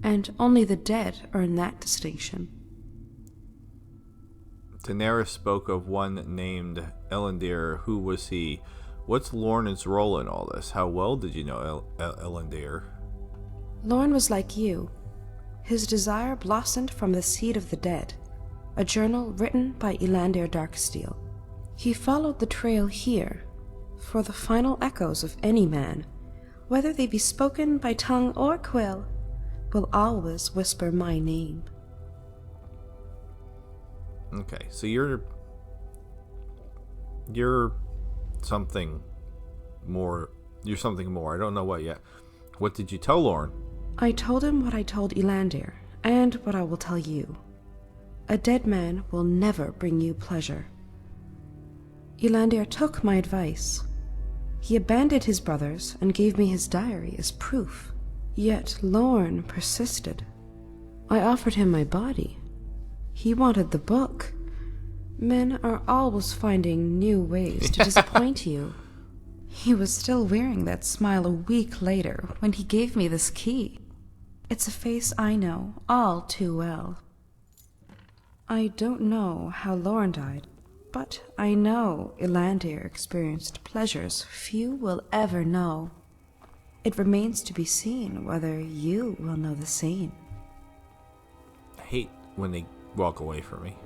and only the dead earn that distinction. Nayara spoke of one named Elandir. Who was he? What's Lorne's role in all this? How well did you know Elandir? Lorne was like you. His desire blossomed from the seed of the dead, a journal written by Elandir Darksteel. He followed the trail here, for the final echoes of any man, whether they be spoken by tongue or quill, will always whisper my name. Okay, so you're something more. You're something more. I don't know what yet. What did you tell Lorne? I told him what I told Elandir, and what I will tell you. A dead man will never bring you pleasure. Elandir took my advice. He abandoned his brothers and gave me his diary as proof. Yet Lorne persisted. I offered him my body. He wanted the book. Men are always finding new ways to disappoint you. He was still wearing that smile a week later when he gave me this key. It's a face I know all too well. I don't know how Lorne died, but I know Elandir experienced pleasures few will ever know. It remains to be seen whether you will know the same. I hate when they walk away from me.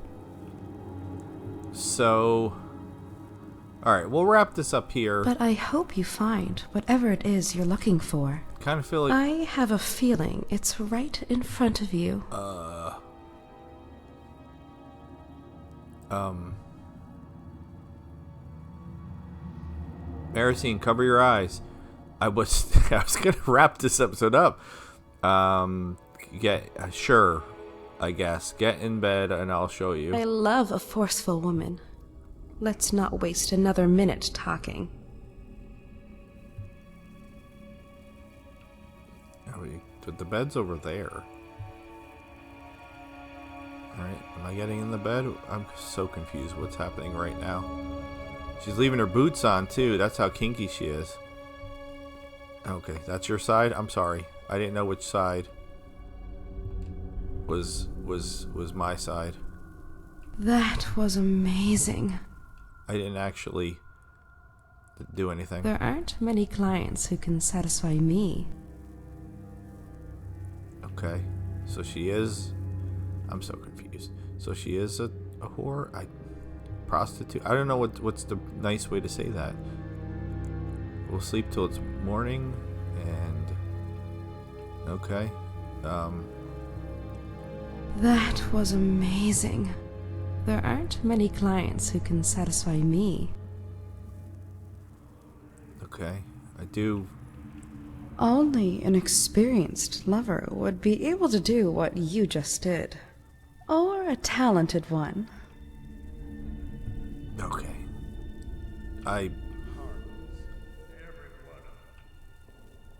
So, alright, we'll wrap this up here. But I hope you find whatever it is you're looking for. Kind of feel like... I have a feeling it's right in front of you. Meresine, cover your eyes. I was gonna wrap this episode up. Sure, I guess. Get in bed and I'll show you. I love a forceful woman. Let's not waste another minute talking. The bed's over there. Alright, am I getting in the bed? I'm so confused what's happening right now. She's leaving her boots on too. That's how kinky she is. Okay, that's your side? I'm sorry. I didn't know which side was my side. That was amazing. I didn't actually do anything. There aren't many clients who can satisfy me. Okay, so she is... I'm so confused. So she is a whore? Prostitute? I don't know what's the nice way to say that. We'll sleep till it's morning, and... Okay. That was amazing. There aren't many clients who can satisfy me. Okay, I do... Only an experienced lover would be able to do what you just did. Or a talented one. Okay.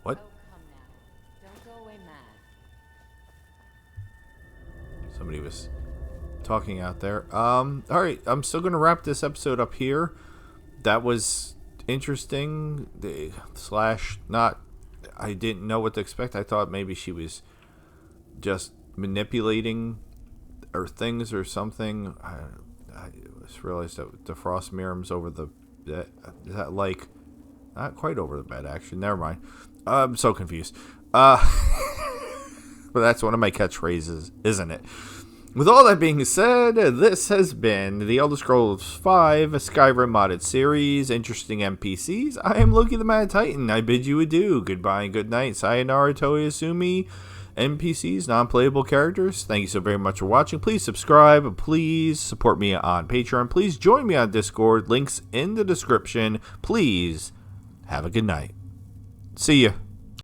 What? Don't go away mad. Somebody was talking out there. Alright, I'm still gonna wrap this episode up here. That was interesting. I didn't know what to expect. I thought maybe she was just manipulating or things or something. I just realized that the frost mirrors over the bed. Is that like not quite over the bed? Actually, never mind. I'm so confused. But that's one of my catchphrases, isn't it? With all that being said, this has been the Elder Scrolls V Skyrim modded series. Interesting NPCs. I am Loki the Mad Titan. I bid you adieu. Goodbye and good night. Sayonara, Toyasumi. NPCs, non-playable characters. Thank you so very much for watching. Please subscribe. Please support me on Patreon. Please join me on Discord. Links in the description. Please have a good night. See ya.